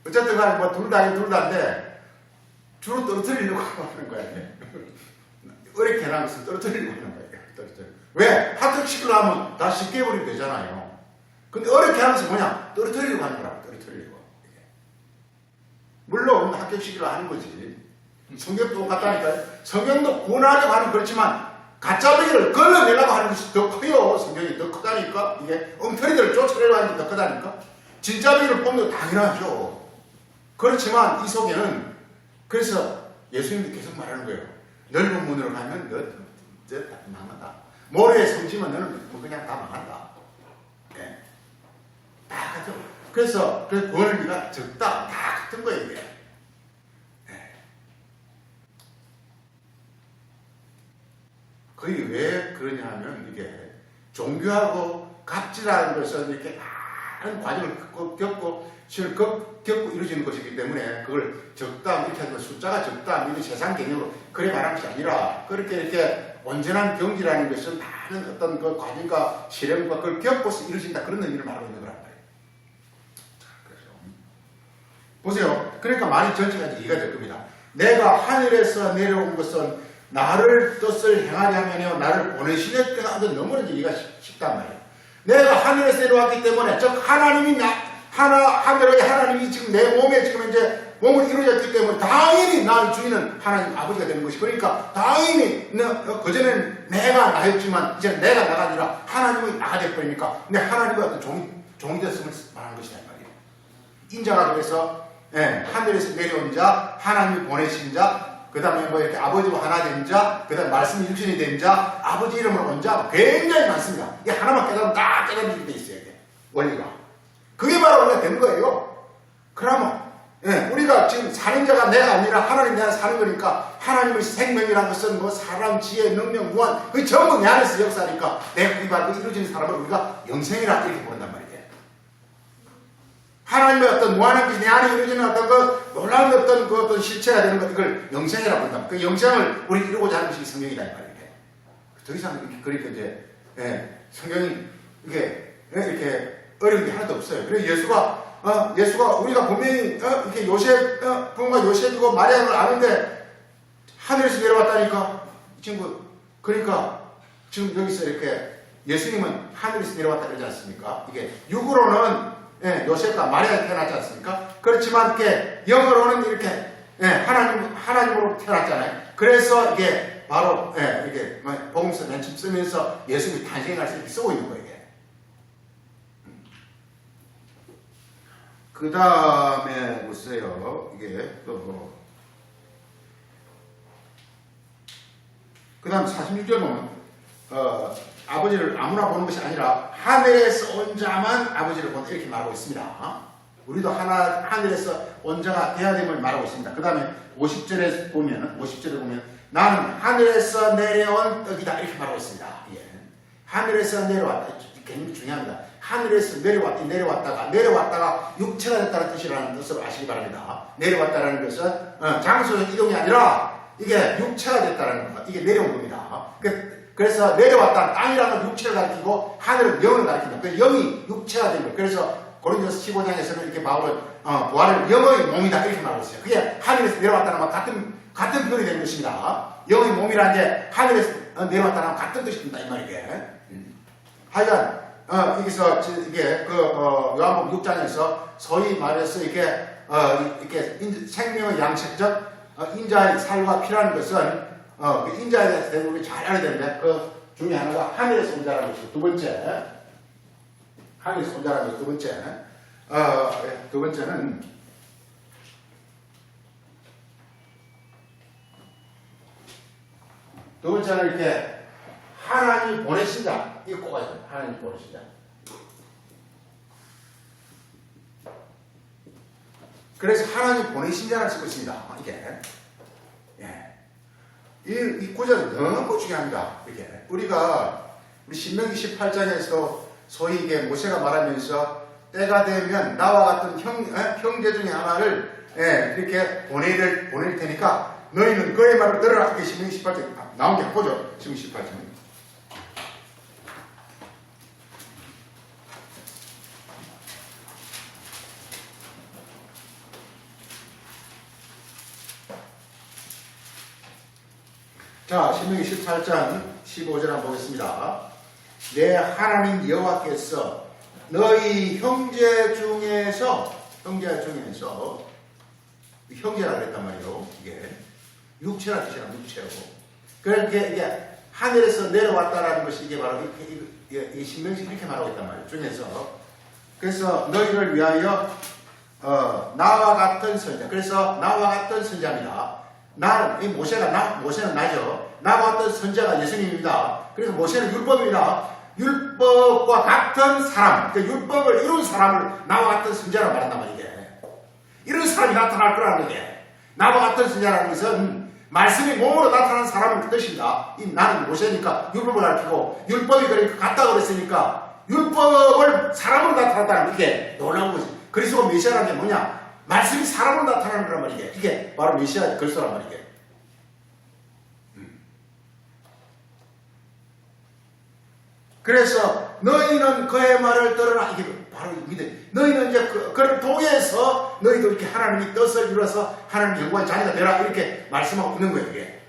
어쨌든 간에 뭐 둘 다인데 주로 떨어뜨리려고 하는 거야. 어렵게 해놓은 것은 떨어뜨리려고 하는 거예요. 왜? 합격시키려고 하면 다 쉽게 해버리면 되잖아요. 근데 어렵게 하는 것은 뭐냐? 떨어뜨리려고 하는 거라고. 떨어뜨리려고. 물론 합격시키려고 하는 거지. 성경도 똑같다니까요. 성경도 구원하려고 하는 그렇지만 가짜배기를 걸러내려고 하는 것이 더 커요. 성경이 더 크다니까. 이게 엉터리들을 쫓아내려고 하는 게 더 크다니까. 진짜 배기를 뽑는 거 당연하죠. 그렇지만 이 속에는, 그래서 예수님도 계속 말하는 거예요. 넓은 문으로 가면 너 망한다. 모래에 성지면 너는 뭐 그냥 다 망한다. 네. 다 같죠. 그래서 그 권리가 적다. 다 같은 거예요, 이게. 네. 그게 왜 그러냐 하면 이게 종교하고 갑질하는 것은 이렇게 많은 과정을 겪고 시험을 겪고 이루어지는 것이기 때문에 그걸 적다, 이렇게 하면 숫자가 적다, 이런 세상 개념으로 그래 말하는 것이 아니라 그렇게 이렇게 온전한 경지라는 것은 많은 어떤 그 과정과 시련과 그걸 겪고서 이루어진다, 그런 의미를 말하고 있는 거란 말이에요. 보세요. 그러니까 말이 전체가 이해가 될 겁니다. 내가 하늘에서 내려온 것은 나를 뜻을 행하려 하면요, 나를 보내시는 때가 너무나 이해가 쉽단 말이에요. 내가 하늘에서 내려왔기 때문에, 즉 하나님이 하늘의 하나님이 지금 내 몸에 지금 이제 몸을 이루어졌기 때문에 당연히 나의 주인은 하나님 아버지가 되는 것이, 그러니까 당연히 그전에는 내가 나였지만 이제 내가 나가 아니라 하나님이 나가 될거니까 내 하나님의 어떤 종이 됐음을 말하는 것이다 말이에요. 인자가 그래서 하늘에서 내려온 자, 하나님이 보내신 자, 그 다음에 뭐 이렇게 아버지와 하나 된 자, 그 다음에 말씀이 육신이 된 자, 아버지 이름으로 온 자, 굉장히 많습니다. 이 하나만 깨달으면 다 깨달을 돼 있어요. 이게 원리가. 그게 바로 원래 된 거예요. 그러면 우리가 지금 사는 자가 내가 아니라 하나님 내 안에 사는 거니까, 하나님의 생명이라는 것은 뭐 사랑, 지혜, 능력, 무한, 그 전부 내 안에서 역사니까 내 우리가 이루어진 사람을 우리가 영생이라 이렇게 부른단 말이에요. 하나님의 어떤 무한한 것이 내 안에 이루어지는 어떤 그 놀라운 어떤 실체가 되는 것, 이걸 영생이라 부른다. 그 영생을 우리 이루고자 하는 것이 성경이다 이 말이에요. 더 이상 그러니까 이제 성경이 이렇게 어려운 게 하나도 없어요. 그래서 예수가 우리가 분명히 이렇게 부모가 요셉이고 마리아를 아는데 하늘에서 내려왔다니까 이 친구. 그러니까 지금 여기서 이렇게 예수님은 하늘에서 내려왔다 그러지 않습니까? 이게 육으로는 요셉과 마리아가 태어났지 않습니까? 그렇지만 이렇게 영으로는 이렇게 하나님으로 태어났잖아요. 그래서 이게 바로 이렇게 복음서 맨 처음 쓰면서 예수님이 탄생할 수 있게 쓰고 있는 거예요. 이게. 그 다음에 보세요. 이게 또 그 다음 46절 보면 아버지를 아무나 보는 것이 아니라 하늘에서 온 자만 아버지를 본다 이렇게 말하고 있습니다. 우리도 하늘에서 온 자가 돼야 됨을 말하고 있습니다. 그 다음에 50절에 보면 나는 하늘에서 내려온 떡이다 이렇게 말하고 있습니다. 예. 하늘에서 내려왔다. 굉장히 중요합니다. 하늘에서 내려왔다가 육체가 됐다는 뜻이라는 뜻으로 아시기 바랍니다. 내려왔다라는 것은 장소적 이동이 아니라 이게 육체가 됐다는 것, 이게 내려온 겁니다. 그래서 내려왔다, 땅이라는 육체를 가리키고 하늘은 영을 가리킨다. 그래서 영이 육체가 된 거예요. 그래서 고린도서 15장에서는 이렇게 바울은 부활은 영의 몸이다 이렇게 말하고 있어요. 그게 하늘에서 내려왔다는 것 같은 표현이 되는 것입니다. 영의 몸이라는 게 하늘에서 내려왔다는 것 같은 뜻이 된다 이 말이게. 하여간 여기서 이게 요한복음 6장에서 소위 말해서 이렇게 생명의 양식적 인자의 살과 피라는 것은 인자에 대해서 대부분 잘 알아야 되는데 그 중에 하나가 하늘에서 온 자라는 것이 두 번째. 하늘에서 온 자라는 것이 두 번째. 두 번째는 이렇게 하나님 보내신 자 이거 꼭 아시죠? 하나님 보내신 자. 그래서 하나님 보내신 자를 쓰고 있습니다. 이게 이 구절은 너무 중요합니다. 이게 우리 신명기 18장에서 소위 이게 모세가 말하면서 때가 되면 나와 같은 형제 중에 하나를 이렇게 보낼 테니까 너희는 그의 말을 들으라. 이게 신명기 18장 나온 게 보죠. 신명기 18장. 자, 신명기 18장 15절 한번 보겠습니다. 내 하나님 여호와께서 너희 형제 중에서 형제라 그랬단 말이에요. 이게 육체라 뜻이야, 육체로. 그러니까 이게 하늘에서 내려왔다라는 것이 이게 바로 이 신명기 이렇게 말하고 있단 말이에요. 중에서 그래서 너희를 위하여 나와 같은 선자. 그래서 나와 같은 선자입니다. 모세는 나죠. 나와 같은 선자가 예수님입니다. 그래서 모세는 율법입니다. 율법과 같은 사람, 그러니까 율법을 이룬 사람을 나와 같은 선자라고 말한단 말이에요. 이런 사람이 나타날 거라는 게 나와 같은 선자라는 것은 말씀이 몸으로 나타난 사람을 뜻입니다. 나는 모세니까 율법을 가르치고 율법이 그러니까 같다고 그랬으니까 율법을 사람으로 나타났다는 게 놀라운 거지. 그리스도 메시아라는 게 뭐냐? 말씀이 사람으로 나타나는 거란 말이게. 이게 바로 메시아 그리스도란 말이게. 그래서 너희는 그의 말을 들으라. 이게 바로 믿음. 너희는 이제 그를 통해서 너희도 이렇게 하나님의 뜻을 이루어서 하나님의 영광의 자녀가 되라. 이렇게 말씀하고 있는 거예요. 이게.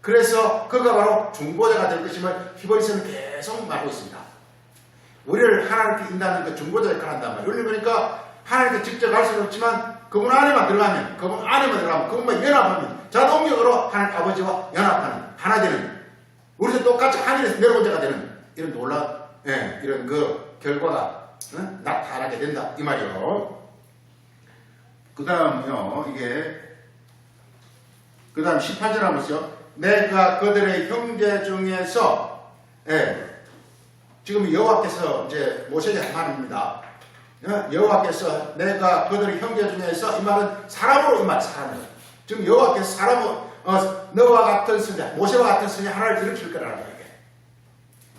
그래서 그가 바로 중보자가 될 것임을 히브리서는 계속 말하고 있습니다. 우리를 하나님께 인도하는 그 중보자 역할을 한단 말이에요. 그러니까 하나님께 직접 갈 수는 없지만 그분 안에만 들어가면 그분만 연합하면 자동적으로 하나님 아버지와 연합하는 하나 되는 우리도 똑같이 하늘에서 내려온 자가 되는 이런 놀라운 이런 그 결과가 나타나게 된다 이 말이요. 그 다음요 그 다음 18절 한번 보세요. 내가 그들의 형제 중에서 지금 여호와께서 이제 모세에게 한 말입니다. 여호와께서 내가 그들의 형제 중에서 이 말은 사람으로 이 말 사람으로 지금 여호와께서 사람으로 너와 같은 선자 모세와 같은 선자 하나를 일으킬 거라는 거예요.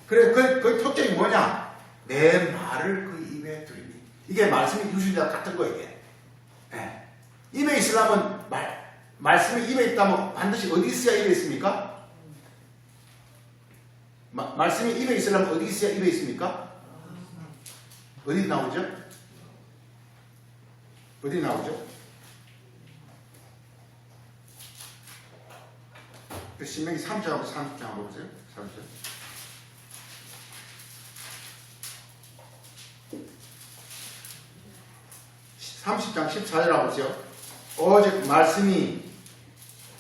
그래 그 특징이 뭐냐? 내 말을 그 입에 두리니 이게 말씀이 유수자 같은 거예요. 이게 입에 있으려면 말씀이 입에 있다면 반드시 어디 있어야 입에 있습니까? 말씀이 입에 있으려면 어디 있어야 입에 있습니까? 어디 나오죠? 어디 나오죠? 그 신명기 3장하고 30장 한번 보세요. 30장 14절 한번 보세요. 오직 말씀이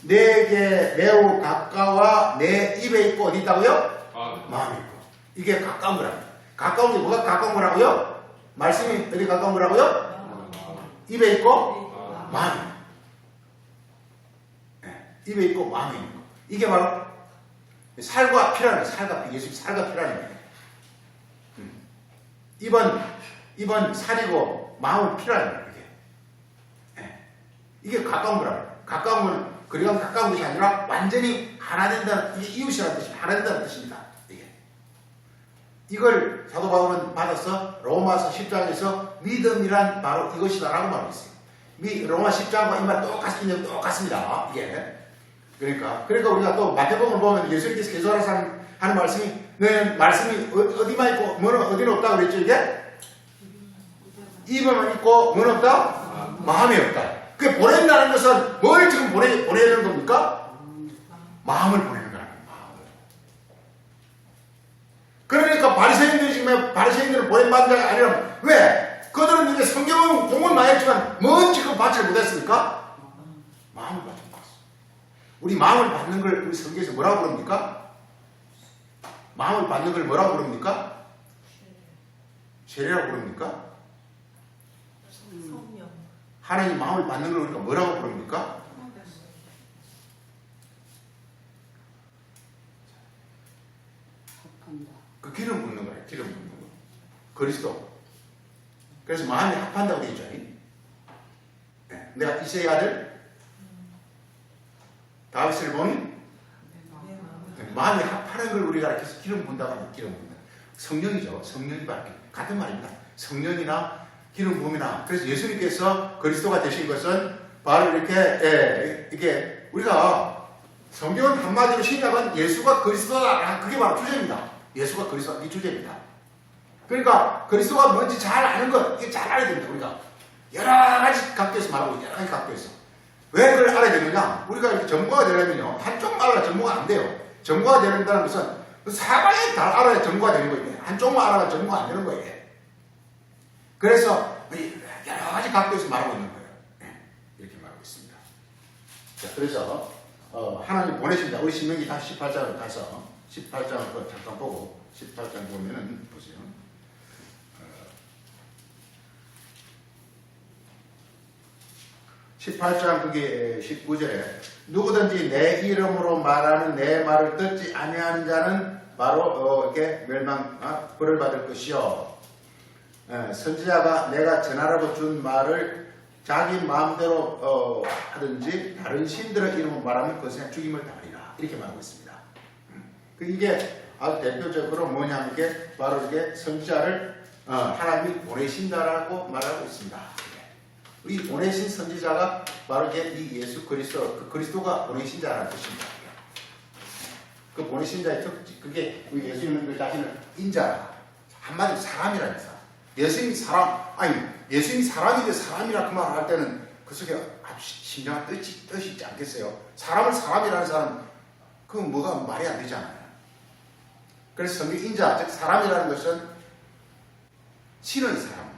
내게 매우 가까워 내 입에 있고 어디 있다고요? 마음에 있고. 이게 가까운 거랍니다. 가까운 게 뭐가 가까운 거라고요? 말씀이 어디 가까운 거라고요? 입에 있고 마음에 있고. 네. 입에 있고 마음에 있는 거. 이게 바로 살과 피라는 거예요. 살과 피. 예수님 살과 피라는 거예요. 입은 살이고 마음은 피라는 거예요. 이게 가까운 거라고요. 가까운 건 그리고 가까운 것이 아니라 완전히 하나 된다는, 이게 이웃이라는 뜻이 하나 된다는 뜻입니다. 이걸 사도 바울은 받아서 로마서 10장에서 믿음이란 바로 이것이다라고 말하고 있어요. 로마 10장과 이 말 똑같습니다. 이게. 그러니까 우리가 또 마태복음을 보면 예수님께서 계속하는 하는 말씀이, 너는 말씀이 어디만 있고 뭐는 어디는 없다 그랬죠. 이게 입에만 있고 뭐는 없다? 마음이 없다. 그 보낸다는 것은 뭘 지금 보내는 겁니까? 마음을 보내는 거라는 마음을. 그러니까 바리새인들이 지금 바리새인들을 보낸받는 자가 아니라 왜? 그들은 이제 성경은 공을 많이 했지만 뭔 지금 받지 못했습니까? 마음을 받지 못했어. 우리 마음을 받는 걸 우리 성경에서 뭐라고 부릅니까? 마음을 받는 걸 뭐라고 부릅니까? 세례라고 부릅니까? 하나님 마음을 받는 걸 우리가 뭐라고 부릅니까? 그 기름 붓는 거예요. 기름 붓는 거. 그리스도. 그래서 마음이 합한다고 되어 있죠. 네. 내가 이새의 아들 다윗을 보니 마음이 합하는 걸 우리가 이렇게 해서 기름 붓는다고 하면 기름 붓는다. 성령이죠. 성령이 바뀌는 같은 말입니다. 성령이나 기름 부음이나. 그래서 예수님께서 그리스도가 되신 것은 바로 이렇게 우리가 성경은 한마디로 시작은 예수가 그리스도다. 그게 바로 주제입니다. 예수가 그리스도가 이 주제입니다. 그러니까 그리스도가 뭔지 잘 아는 것, 이게 잘 알아야 됩니다. 우리가 여러 가지 각도에서 말하고 있어요. 여러 가지 각도에서. 왜 그걸 알아야 되느냐? 우리가 이렇게 전문가가 되려면요, 한쪽만 알아야 전문가 안 돼요. 전문가가 되는다는 것은 사방에 다 알아야 전문가가 되는 거예요. 한쪽만 알아야 전문가 안 되는 거예요. 그래서 여러 가지 각도에서 말하고 있는 거예요. 이렇게 말하고 있습니다. 자, 그래서 하나님 보내신다. 우리 신명기 다시 18장을 가서 18장을 잠깐 보고 18장 보면은 보세요. 18장 그게 19절에 누구든지 내 이름으로 말하는 내 말을 듣지 아니하는 자는 바로 이렇게 벌을 받을 것이요. 선지자가 내가 전하라고 준 말을 자기 마음대로 하든지 다른 신들의 이름으로 말하면 그것에 죽임을 당하리라. 이렇게 말하고 있습니다. 이게 아주 대표적으로 뭐냐면 이게 바로 이게 선지자를 하나님이 보내신다라고 말하고 있습니다. 이 보내신 선지자가 바로 이게 이 예수 그리스도, 그 그리스도가 보내신 자라는 뜻입니다. 그 보내신 자의 특징, 그게 우리 예수님을 자신을 인자라. 한마디로 사람이라는 사람. 예수님이 사람, 예수님이 사람인데 사람이라 그 말을 할 때는 그 속에 아주 심장한 뜻이 있지 않겠어요? 사람을 사람이라는 사람, 그건 뭐가 말이 안 되잖아요. 그래서 성경 인자, 즉 사람이라는 것은 신의 사람,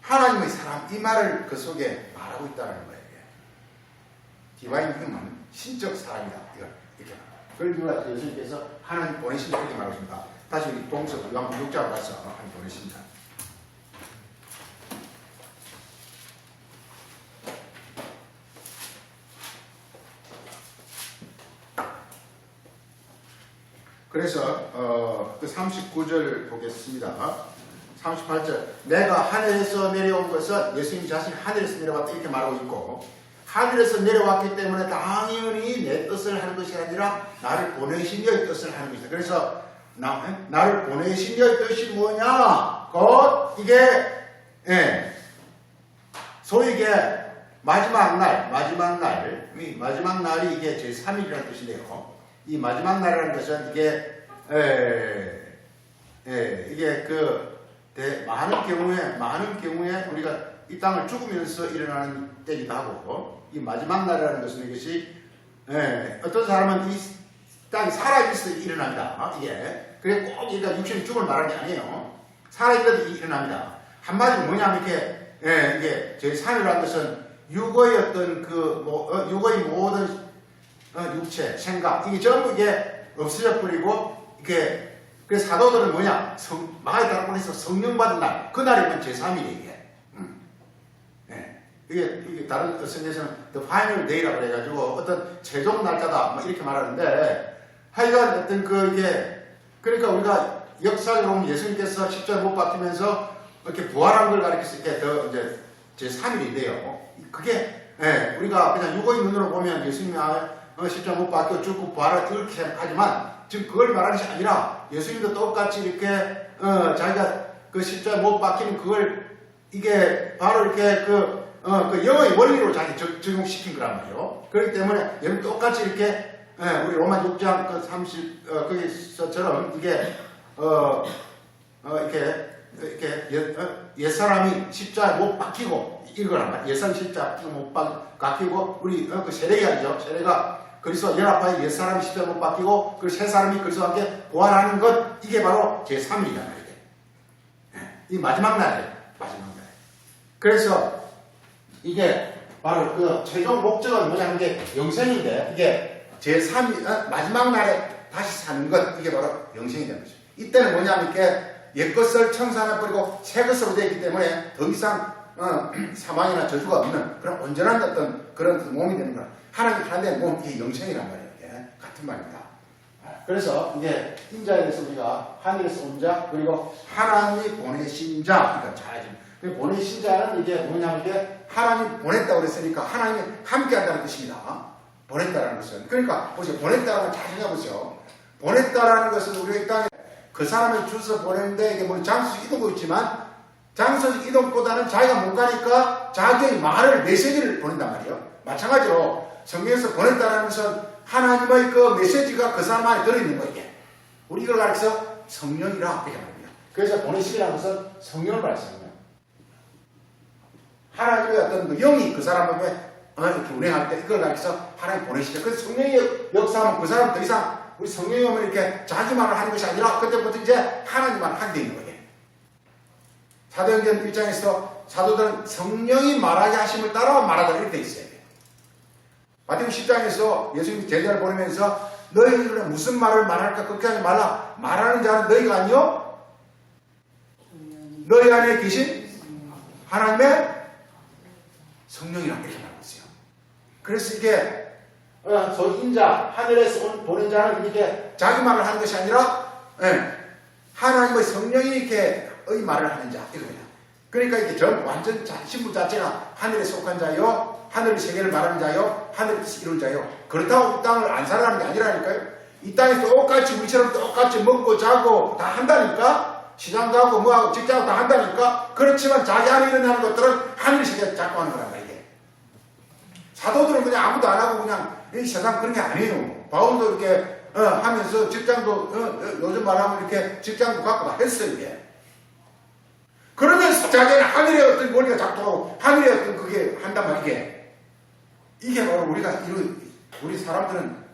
하나님의 사람, 이 말을 그 속에 말하고 있다는 거예요. 디바인 휴먼, 신적 사람이다. 이렇게 말합니다. 예수님께서 하나님 보내신다 이렇게 말하십니다. 다시 우리 동서 요한복음 6장으로 가서 하나님 보내십니다. 그래서 그 39절 보겠습니다. 38절 내가 하늘에서 내려온 것은 예수님 자신이 하늘에서 내려왔다 이렇게 말하고 있고, 하늘에서 내려왔기 때문에 당연히 내 뜻을 하는 것이 아니라 나를 보내신 이의 뜻을 하는 것이다. 그래서 나를 보내신 이의 뜻이 뭐냐? 곧 이게 소위 이게 마지막 날이 이게 제3일이라는 뜻인데요. 이 마지막 날이라는 것은 이게 많은 경우에 우리가 이 땅을 죽으면서 일어나는 때이기도 하고, 이 마지막 날이라는 것은 이것이 어떤 사람은 이 땅이 살아있어 일어납니다. 이게. 그래 꼭 그러니까 육신이 죽을 말하는 게 아니에요. 살아있어도 일어납니다. 한마디로 뭐냐면 이게 제3이라는 것은 육의 어떤 육의 모든 육체, 생각 이게 전부 이게 없어져 버리고 이게 그 사도들은 뭐냐 마가의 다락방에서 성령 받은 날 그날이면 제3일이에요 이게. 이게 다른 성경에서는 the final day라고 해가지고 어떤 최종 날짜다 뭐 이렇게 말하는데 하여간 어떤 그러니까 우리가 역사적으로 보면 예수님께서 십자가에 못 박히면서 이렇게 부활한 걸 가리켜서 이렇게 더 이제 제3일인데요. 그게 우리가 그냥 육의 눈으로 보면 예수님이 십자가에 못 박혀 죽고 부활을 이렇게 하지만 지금 그걸 말하는 것이 아니라 예수님도 똑같이 이렇게 자기가 그 십자가에 못 박히는 그걸 이게 바로 이렇게 그 영의 원리로 자기 적용시킨 거란 말이에요. 그렇기 때문에 여러분 똑같이 이렇게 우리 로마 6장 30 거기서처럼 이게 이렇게 옛사람이 십자가에 못 박히고 이거란 말이에요. 옛사람 십자가에 못 박히고 우리 그 세례가죠. 세례가 그리스도 연합하여 옛사람이 십자가에 못 박히고 그 새 사람이 그리스도와 함께 부활하는 것 이게 바로 제3일이란 말이에요. 이 마지막 날이에요. 마지막 날. 그래서 이게 바로 그 최종 목적은 뭐냐면 게 영생인데 이게 제3일 마지막 날에 다시 사는 것 이게 바로 영생이 되는 거죠. 이때는 뭐냐면 이렇게 옛것을 청산해 버리고 새 것으로 되어 있기 때문에 더 이상 사망이나 저주가 없는 그런 온전한 어떤 그런 몸이 되는 거야. 하나님 하나님의 몸 이게 영생이란 말이에요. 이게 같은 말입니다. 그래서 이게 인자에 대해서 우리가 하늘에서 온 자 그리고 하나님이 보내신 자 그러니까 잘 보내신 자는 이게 뭐냐면 이게 하나님 보냈다고 그랬으니까 하나님이 함께 한다는 뜻입니다. 보냈다라는 것은. 그러니까 보세요. 보냈다라는 걸 잘 생각해보세요. 보냈다라는 것은 우리가 이 땅에 그 사람을 주서 보냈는데 이게 뭐 장소적 이동도 있지만 장소적 이동보다는 자기가 못 가니까 자기의 말을 메시지를 보낸단 말이에요. 마찬가지로 성경에서 보냈다라는 것은 하나님의 그 메시지가 그 사람 안에 들어있는 거예요. 이게. 우리 이걸 가르쳐서 성령이라 이렇게 말합니다. 그래서 보내시라는 것은 성령을 말씀합니다. 하나님의 어떤 그 영이 그 사람에게 이렇게 운행할 때 이걸 가르쳐서 하나님 보내시죠. 그래서 성령의 역사하면 그 사람 더 이상 우리 성령이 오면 이렇게 자기 말을 하는 것이 아니라 그때부터 이제 하나님만 하게 되는 거예요. 사도행전 1장에서 사도들은 성령이 말하게 하심을 따라 말하다 이렇게 돼 있어요. 마태복음 10장에서 예수님이 제자를 보내면서 너희들은 무슨 말을 말할까 걱정하지 말라. 말하는 자는 너희가 아니요 너희 안에 계신 하나님의 성령이라고 이렇게 말하고 있어요. 그래서 이게 인자 하늘에서 보낸 자는 이렇게 자기 말을 하는 것이 아니라 하나님의 성령이 이렇게 의 말을 하는 자 이거예요. 그러니까 이게 완전 신분 자체가 하늘에 속한 자요 하늘의 세계를 말하는 자요 하늘의 뜻을 이룬 자요. 그렇다고 이 땅을 안 살아가는 게 아니라니까요. 이 땅에 똑같이 우리처럼 똑같이 먹고 자고 다 한다니까. 시장 가고 뭐하고 직장 다 한다니까. 그렇지만 자기 안에 일어나는 것들은 하늘의 세계에 작동하는 거란 말이에요. 사도들은 그냥 아무도 안 하고 그냥 이 세상 그런 게 아니에요. 바울도 이렇게 하면서 직장도 요즘 말하면 이렇게 직장도 갖고 다 했어요. 이게. 그러면서 자기는 하늘의 어떤 원리가 작동하고 하늘의 어떤 그게 한단 말이게. 이게 바로 우리가 우리 사람들은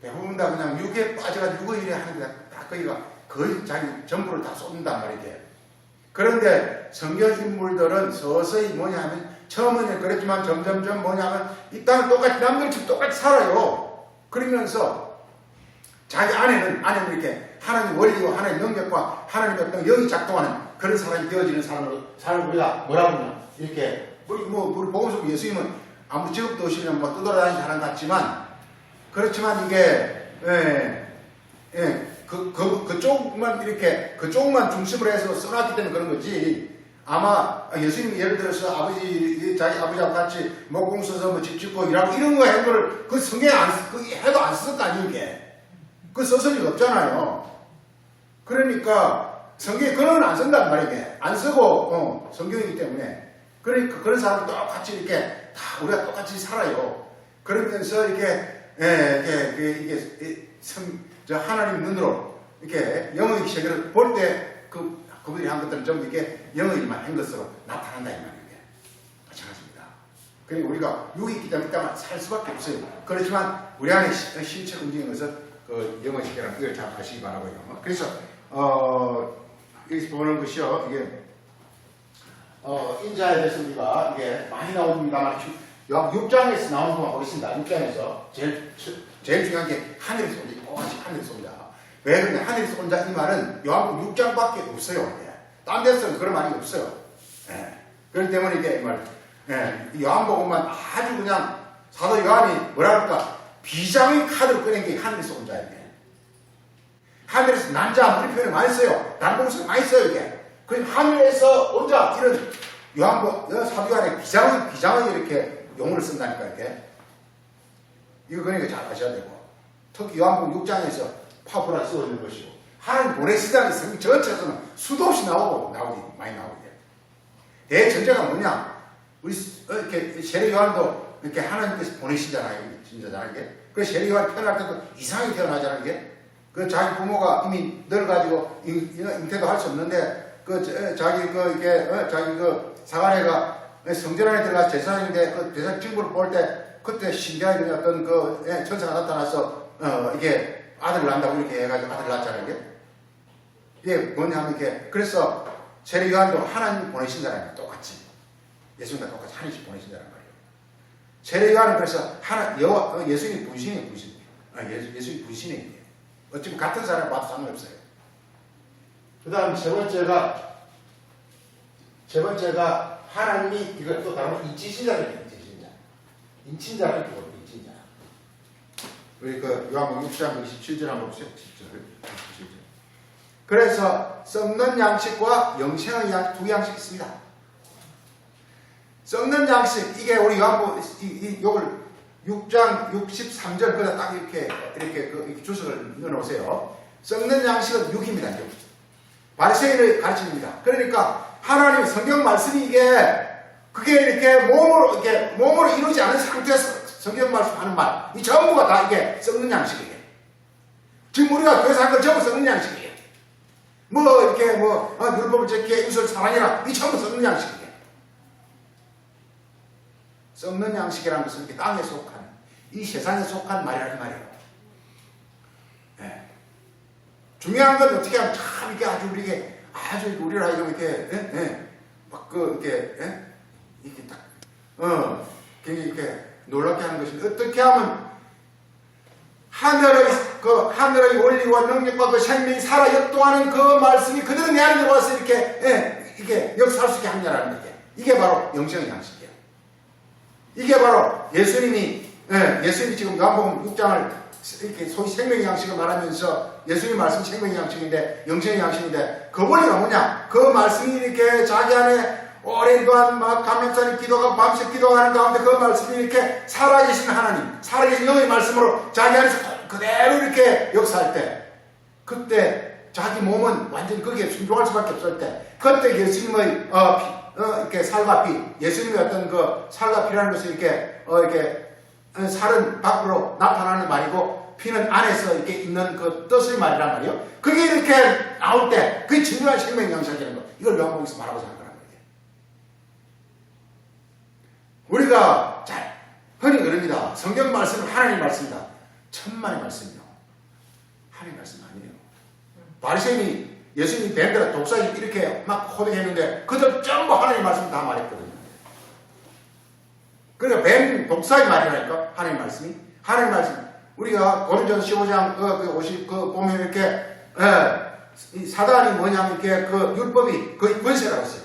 대부분 다 그냥 육에 빠져가지고 육의 일에 하는 게 다 거의 자기 전부를 다 쏟는단 말이게. 그런데 성경 인물들은 서서히 뭐냐면 처음에는 그랬지만 점점점 뭐냐면 이 땅은 똑같이 남들처럼 똑같이 살아요. 그러면서 자기 안에는 이렇게 하나님 원리와 하나님 능력과 하나님의 어떤 영이 작동하는 그런 사람이 되어지는 사람을 우리가 뭐라고 하냐 이렇게 우리 보건소 예수님은 아무 직업도 없이는 뭐 떠돌아다니는 사람 같지만 그렇지만 이게 그쪽만 이렇게 그쪽만 중심으로 해서 써놨기 때문에 그런 거지. 아마 예수님이 예를 들어서 자기 아버지하고 같이 목공 써서 뭐 집 짓고 일하고 이런 거 한 거를 그 성경에 해도 안 썼을 거 아니에요, 이게. 그 썼을 리가 없잖아요. 그러니까 성경에 그런 건 안 쓴단 말이에요. 안 쓰고, 성경이기 때문에. 그러니까 그런 사람은 똑같이 이렇게 다 우리가 똑같이 살아요. 그러면서 이렇게, 하나님 눈으로 이렇게 영의 세계를 볼 때 그분이 한 것들은 전부 이게 영의 일만 한 것으로 나타난다 이 말이에요. 마찬가지입니다. 그러니까 우리가 육이 있기 때문에 일단 살 수밖에 없어요. 그렇지만 우리 안에 신체 움직이는 것은 그 영어 식계랑 이걸 잘 아시기 바라고요. 그래서 여기서 보는 것이요. 이게 인자에 대해서 우리가 이게 많이 나옵니다만 6장에서 나오는 것만 보겠습니다. 6장에서 제일 중요한 게 하늘에서 온다. 똑같이 하늘에서 온다. 왜 그러냐? 하늘에서 온다 이 말은 요한복음 6장밖에 없어요. 딴 데서는 그런 말이 없어요. 예. 그렇기 때문에 이게 이 말, 요한복음만 아주 그냥 사도 요한이 뭐라 그럴까? 비장의 카드로 꺼낸 게 하늘에서 온다. 이게. 하늘에서 난자 우리 표현을 많이 써요. 단공식 많이 써요. 이게. 그 하늘에서 온자 이런 요한복음 사도 요한의 비장의 이렇게 용어를 쓴다니까 이렇게. 이거 그러니까 잘 아셔야 되고. 특히 요한복음 6장에서 파워풀하게 쓰여있는 것이고. 하나님 보내시다는 성경 전체에서는 수도 없이 많이 나오게. 대전제가 뭐냐? 우리 이렇게 세례 요한도 이렇게 하나님께서 보내시잖아요. 진짜잖아요. 그 세례 요한 태어날 때도 이상하게 태어나잖아요. 이게. 그 자기 부모가 이미 늙어가지고 잉태도 할 수 없는데 자기 사가랴가 성전 안에 들어가서 제사장인데 그 제사장 친구를 볼 때 그때 신기하게 어떤 천사가 나타나서 이게 아들을 낳는다고 이렇게 해가지고 아들을 낳았잖아요. 이게 뭐냐면 이게 그래서 세례 요한도 하나님 보내신다는 거예요. 똑같이 예수님과 똑같이 하나님씩 보내신다는 거예요. 세례 요한은 그래서 예수님 분신이에요. 예수님 분신이에요. 어쩌면 같은 사람을 봐도 상관없어요. 그 다음 세 번째가 하나님이 이걸 또 다른 인치신자를 해요. 인친자를 부르고 인친자. 우리 그 요한복음 6장 27절 한번 보세요. 27절. 그래서 썩는 양식과 영생의 양식 두 양식 있습니다. 썩는 양식 이게 우리 요한복음 요걸 6장 63절 거기다 딱 이렇게 주석을 넣어놓으세요. 썩는 양식은 육입니다. 바리새인을 가르칩니다. 그러니까 하나님 성경 말씀이 그게 이렇게 몸으로 이루어지지 않은 상태에서 성경 말씀하는 말, 이 전부가 다 이게 썩는 양식이에요. 지금 우리가 교회에서 한 건 전부 썩는 양식이에요. 율법을 지키게 이웃을 사랑해라. 이 전부 썩는 양식이에요. 썩는 양식이라는 것은 이렇게 땅에 속한, 이 세상에 속한 말이라 이 말이에요. 네. 중요한 건 어떻게 하면 참 이게 아주 우리를 하여금 이렇게 딱, 굉장히 이렇게 놀랍게 하는 것이 어떻게 하면 하늘의 원리와 능력과 그 생명이 살아 역동하는 그 말씀이 그대로 내 안에 들어와서 이렇게 역사할 수 있게 하느냐라는 거예요. 이게 바로 영생의 양식이에요. 이게 바로 예수님이 지금 요한복음 6장을 이렇게 소위 생명의 양식을 말하면서 예수님 말씀이 생명의 양식인데 영생의 양식인데 그 원리가 뭐냐? 그 말씀이 이렇게 자기 안에 오랜 동안 감명사님 기도가 밤새 기도하는 가운데 그 말씀이 이렇게 살아계신 하나님, 살아계신 영의 말씀으로 자기 안에서 그대로 이렇게 역사할 때, 그때 자기 몸은 완전히 거기에 순종할 수밖에 없을 때, 그때 예수님의 이렇게 살과 피, 예수님의 어떤 그 살과 피라는 것이 이렇게 살은 밖으로 나타나는 말이고 피는 안에서 이렇게 있는 그 뜻의 말이란 말이에요. 그게 이렇게 나올 때, 그게 진정한 생명의 양식이라는 거. 이걸 요한복음에서 말하고자 하는 거란 말이에요. 우리가 잘 흔히 그럽니다. 성경 말씀은 하나님 말씀이다. 천만의 말씀이요. 하나님 말씀 아니에요. 바리새인이 예수님이 뱀들아 독사이 이렇게 막 호되했는데 그들 전부 하나님 말씀 다 말했거든요. 그러니까 뱀 독사의 말이라니까 하나님 말씀이. 하나님 말씀. 우리가 고린도전서 15장 50 보면 이렇게 이 사단이 뭐냐면 이렇게 그 율법이 거의 권세라고 했어요.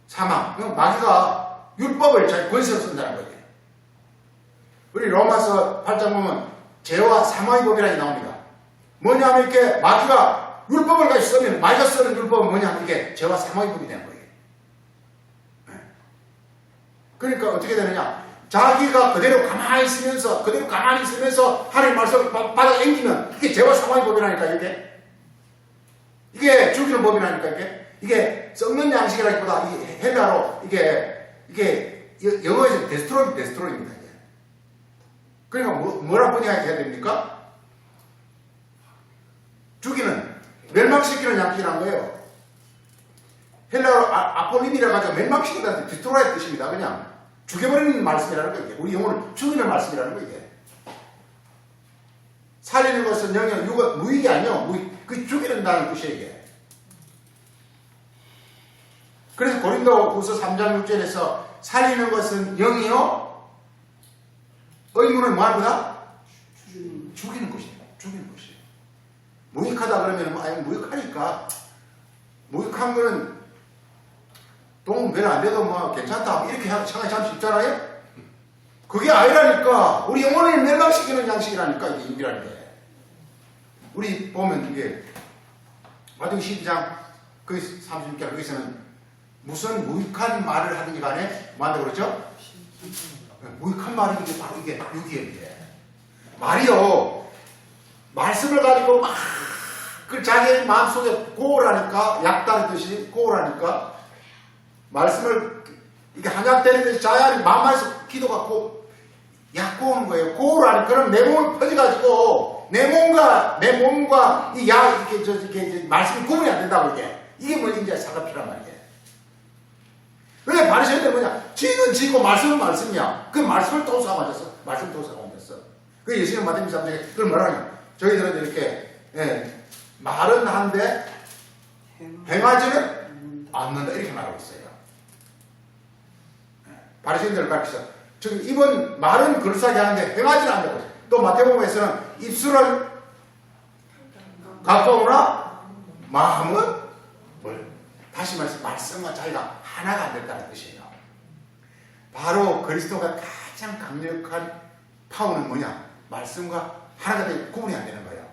사망. 마귀가 율법을 자기 권세로 쓴다는 거예요. 우리 로마서 8장 보면 죄와 사망의 법이라는 게 나옵니다. 뭐냐면 이렇게 마귀가 율법을 같이 쓰면 마귀가 쓰는 율법은 뭐냐면 이게 죄와 사망의 법이 되는 거예요. 그러니까 어떻게 되느냐? 자기가 그대로 가만히 있으면서 하나님 말씀을 받아 앵기면 이게 죄와 사망의 법이라니까 이게 죽이는 법이라니까 이게 썩는 양식이라기보다 이게 헤라로 이게 영어에서 데스트로이입니다. 그러니까 뭐라고 번역해야 됩니까? 죽이는 멸망시키는 양식이라는 거예요. 헬라어 아폴림이라 가지고 멸망시킨다는 디스트로이의 뜻입니다. 그냥 죽여버리는 말씀이라는 거예요. 우리 영혼을 죽이는 말씀이라는 거예요. 살리는 것은 영영 육은 무익이 아니요. 무익. 그 죽이는다는 뜻이에요. 이게. 그래서 고린도후서 3장 6절에서 살리는 것은 영이요. 의무는 뭐 하는 죽이는 것입니다. 죽이는 것이에요. 무익하다 그러면 아니 무익하니까 무익한 거는 돈 별로 안 돼도 뭐 괜찮다 이렇게 생각이 참 쉽잖아요. 그게 아니라니까. 우리 영혼을 멸망시키는 양식이라니까 이게 인기라는 게. 우리 보면 이게 마태복음 12장 그 36절 거기서는 무슨 무익한 말을 하든지 간에 뭐 한다고 그랬죠? 무익한 말이 이게 바로 이게 유기예요. 말이요. 말씀을 가지고 막 그 자기 마음속에 고우라니까 약다르듯이 고우라니까 말씀을 이게 한약되는 듯이 자기 마음에서 기도가 약 고우는 거예요. 고우라니까 그럼 내 몸을 퍼져가지고 내 몸과 이 약 이렇게 말씀이 구분이 안 된다고 이게 뭐 이제 사과피란 말이에요. 왜 바리새인들은 뭐냐? 지는 지고 말씀은 말씀이야. 그 말씀을 도수가 맞았어. 말씀 도수가 맞았어. 그 예수님 마태복음 3장에 그걸 뭐라냐? 저희들은 이렇게 말은 한데 행하지는 않는다 이렇게 말하고 있어요. 바리새인들을 가르쳐서 지금 이번 말은 그럴싸하게 하는데 행하지는 않는다고. 또 마태복음에서는 입술은 가까우나 마음은 다시 말해서 말씀과 자기가 하나가 안 됐다는 뜻이에요. 바로 그리스도가 가장 강력한 파워는 뭐냐? 말씀과 하나가 되고 구분이 안 되는 거예요.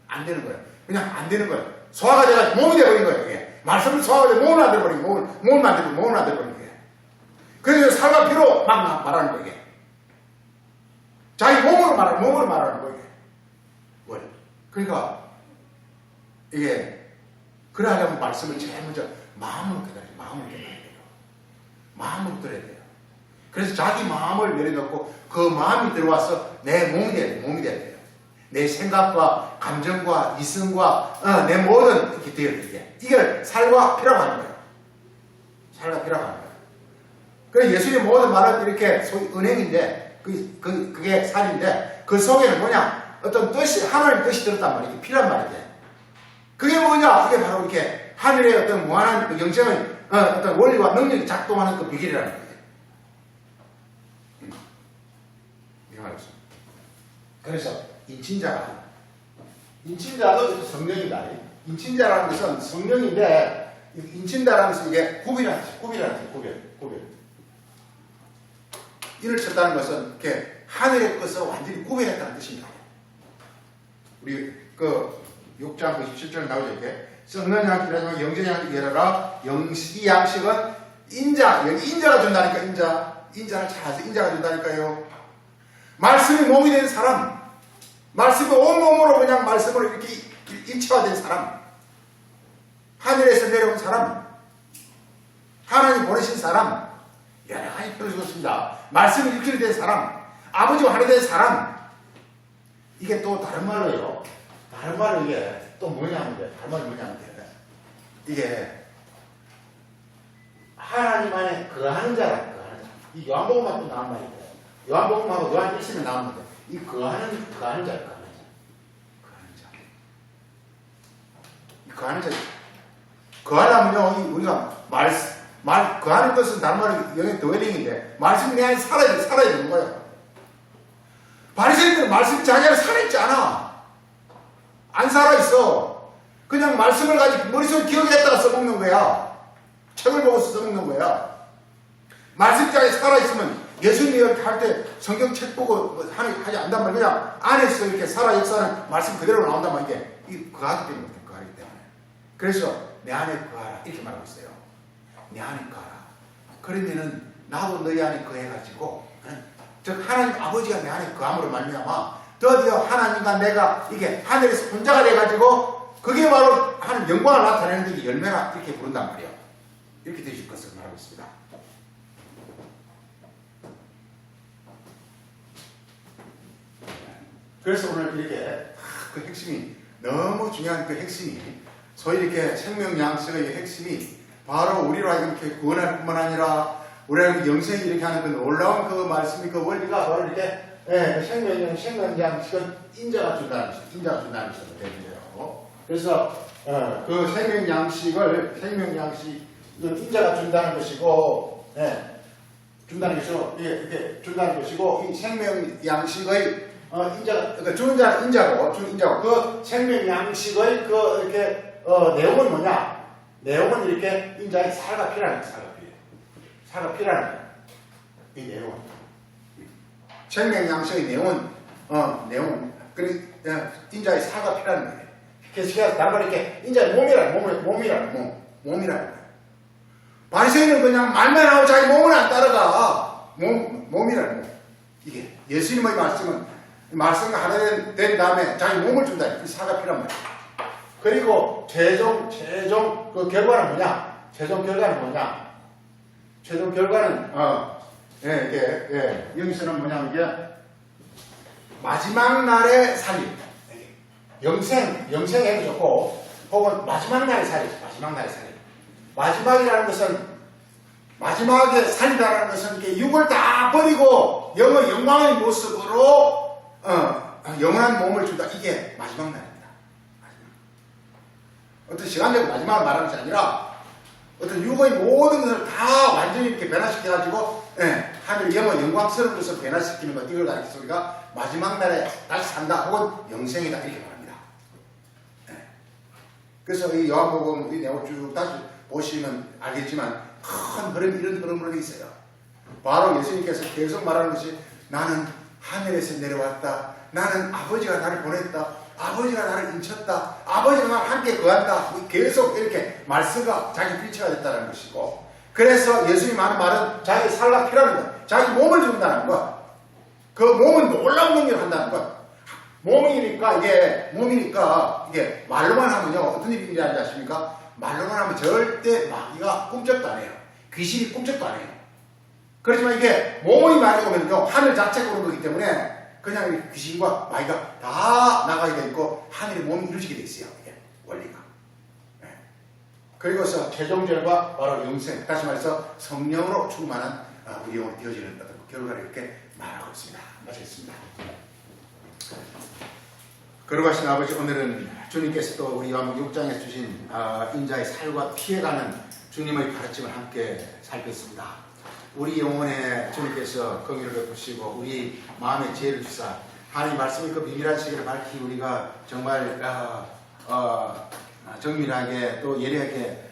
안 되는 거예요. 그냥 안 되는 거예요. 소화가 돼가지고 몸이 돼버린 거예요. 이게. 말씀을 소화가 돼서 몸을 안 돼버린 거예요. 몸을 만들고 몸을 안 돼버린 거예요. 그래서 살과 피로 막 말하는 거예요. 이게. 자기 몸으로 말하는 거예요. 뭘? 그러니까 이게 그러려면 말씀을 제일 먼저 마음으로 들어야 돼요. 마음으로 들어야 돼요. 그래서 자기 마음을 내려놓고 그 마음이 들어와서 내 몸이 돼야 돼요. 내 생각과 감정과 이성과 내 모든 이렇게 되어야 돼요. 이걸 살과 피라고 하는 거예요. 살과 피라고 하는 거예요. 그래서 예수님의 모든 말은 이렇게 소위 은행인데 그게 살인데 그 속에는 뭐냐? 어떤 뜻이 하나님 뜻이 들었단 말이에요. 이게 피란 말이에요. 그게 뭐냐? 이게 바로 이렇게 하늘의 어떤 무한한 그 영적인 어떤 원리와 능력이 작동하는 그 비결이라는 거예요. 이렇게 말했습니다. 그래서 인친자도 성령이다. 인친자라는 것은 성령인데 인친다라는 것은 이게 구별. 이를 쳤다는 것은 이렇게 하늘의 것을 완전히 구별했다는 뜻입니다. 우리 그 6장 97절 나오죠. 이렇게 썩는 양식이라지만 영전의 양식이 열어라. 이 양식은 인자, 여기 인자가 준다니까. 인자를 찾아서 인자가 준다니까요. 말씀이 몸이 된 사람, 말씀이 온몸으로 그냥 말씀을 이렇게 일체화된 사람, 하늘에서 내려온 사람, 하나님 보내신 사람, 여러 가지 표현을 썼습니다. 말씀이 일체로 된 사람, 아버지와 하나 된 사람. 이게 또 다른 말로요. 다른 말로 이게 또 뭐냐면 다른 말이 뭐냐면 이게 하나님 안에 거하는 자라. 이 요한복음만 또 나온 말인데 요한복음하고 요한 1시는 나오는데 이 거하는 자. 거하려면요 우리가 거하는 것은 다른 말로 영의 드웰링인데 말씀이 내 안에 살아야 되는 거예요. 바리새인들은 말씀이 자기 안에 살아있지 않아. 안 살아있어. 그냥 말씀을 가지고 머릿속에 기억했다가 써먹는 거야. 책을 보고 써먹는 거야. 말씀 자리에 살아있으면 예수님이 할 때 성경책 보고 하지 않단 말이야. 그냥 안에서 이렇게 살아 역사는 말씀 그대로 나온단 말이야. 이게 거하기 때문에. 그래서 내 안에 거하라. 이렇게 말하고 있어요. 내 안에 거하라. 그러면은 나도 너희 안에 거해가지고 즉 하나님 아버지가 내 안에 거함으로 말미암아 드디어 하나님과 내가 이게 하늘에서 혼자가 돼가지고 그게 바로 하나님 영광을 나타내는 게 열매라 이렇게 부른단 말이에요. 이렇게 되실 것을 말하고 있습니다. 그래서 오늘 이렇게 그 핵심이 너무 중요한 그 핵심이 소위 이렇게 생명 양식의 핵심이 바로 우리로 하여금 이렇게 구원할 뿐만 아니라 우리가 영생이 이렇게 하는 그 놀라운 그 말씀이 그 원리가 바로 이렇게 그 생명양식은 인자가 준다는 것이 인자가 준다는 것이 되는데요. 그래서 그 생명양식은 인자가 준다는 것이고 준다는 것이고 이렇게 준다는 것이고 이 생명양식의 인자가 주는 자는 인자고 그 생명양식의 그 이렇게 내용은 뭐냐? 내용은 이렇게 인자의 살과 피라는 거예요. 살과 피라는 거예요. 이 내용은 생명양식의 내용은 인자의 살과 피라는 거예요. 그래서 제가 단번에 이렇게 인자의 몸이라는 거예요. 바리새인은 그냥 말만 하고 자기 몸을 안 따라가. 몸이라는 거예요. 이게 예수님의 말씀과 하나 된 다음에 자기 몸을 준다. 이 살과 피란 말이에요. 그리고 최종 그 결과는 뭐냐? 최종 결과는 여기서는 뭐냐면 이게 마지막 날의 살림. 영생에도 좋고 혹은 마지막 날의 살림. 마지막이라는 것은 마지막에 살이라는 것은 이렇게 육을 다 버리고 영의 영광의 모습으로 영원한 몸을 준다. 이게 마지막 날입니다. 어떤 시간적으로 마지막을 말하는 것이 아니라 어떤 육의 모든 것을 다 완전히 이렇게 변화시켜가지고 하늘 영의 영광스러운 것을 변화시키는 것, 이걸 가리켜서 우리가 마지막 날에 다시 산다 혹은 영생이다 이렇게 말합니다. 그래서 이 요한복음 이 내용을 쭉 다시 보시면 알겠지만 큰 흐름, 이런 흐름으로 있어요. 바로 예수님께서 계속 말하는 것이 나는 하늘에서 내려왔다. 나는 아버지가 나를 보냈다. 아버지가 나를 인쳤다. 아버지가 나와 함께 거한다. 계속 이렇게 말씀과 자기 필체가 됐다는 것이고, 그래서 예수님이 하는 말은 자기 살과 피라는 것, 자기 몸을 준다는 것, 그 몸은 놀라운 능력을 한다는 것. 몸이니까 이게 말로만 하면요 어떤 일인지 알지 아십니까? 말로만 하면 절대 마귀가 꿈쩍도 안 해요. 귀신이 꿈쩍도 안 해요. 그렇지만 이게 몸이 많이 오면요 하늘 자체가 오는 거기 때문에 그냥 귀신과 마귀가 다 나가게 돼 있고 하늘의 몸이 이루어지게 돼 있어요. 이게 원리가. 그리고서 최종절과 바로 영생, 다시 말해서 성령으로 충만한 우리 영혼이 되어지는 어떤 결과를 이렇게 말하고 있습니다. 마치겠습니다. 걸어가신 아버지, 오늘은 주님께서 또 우리 요한복음 6장에 주신 인자의 살과 피해가는 주님의 가르침을 함께 살폈습니다. 우리 영혼에 주님께서 긍휼을 베푸시고 우리 마음에 지혜를 주사 하나님 말씀의 그 비밀한 세계를 밝히 우리가 정말 정밀하게 또 예리하게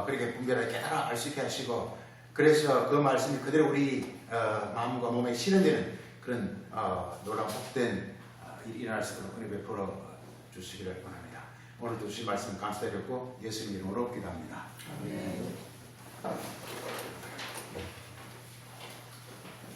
그렇게 분별하게 깨달아 알 수 있게 하시고, 그래서 그 말씀이 그대로 우리 마음과 몸에 실현되는 그런 놀라운 복된 일이 일어날 수 있도록 은혜 베풀어 주시기를 원합니다. 오늘도 주신 말씀 감사드렸고 예수님 이름으로 기도합니다. 아멘.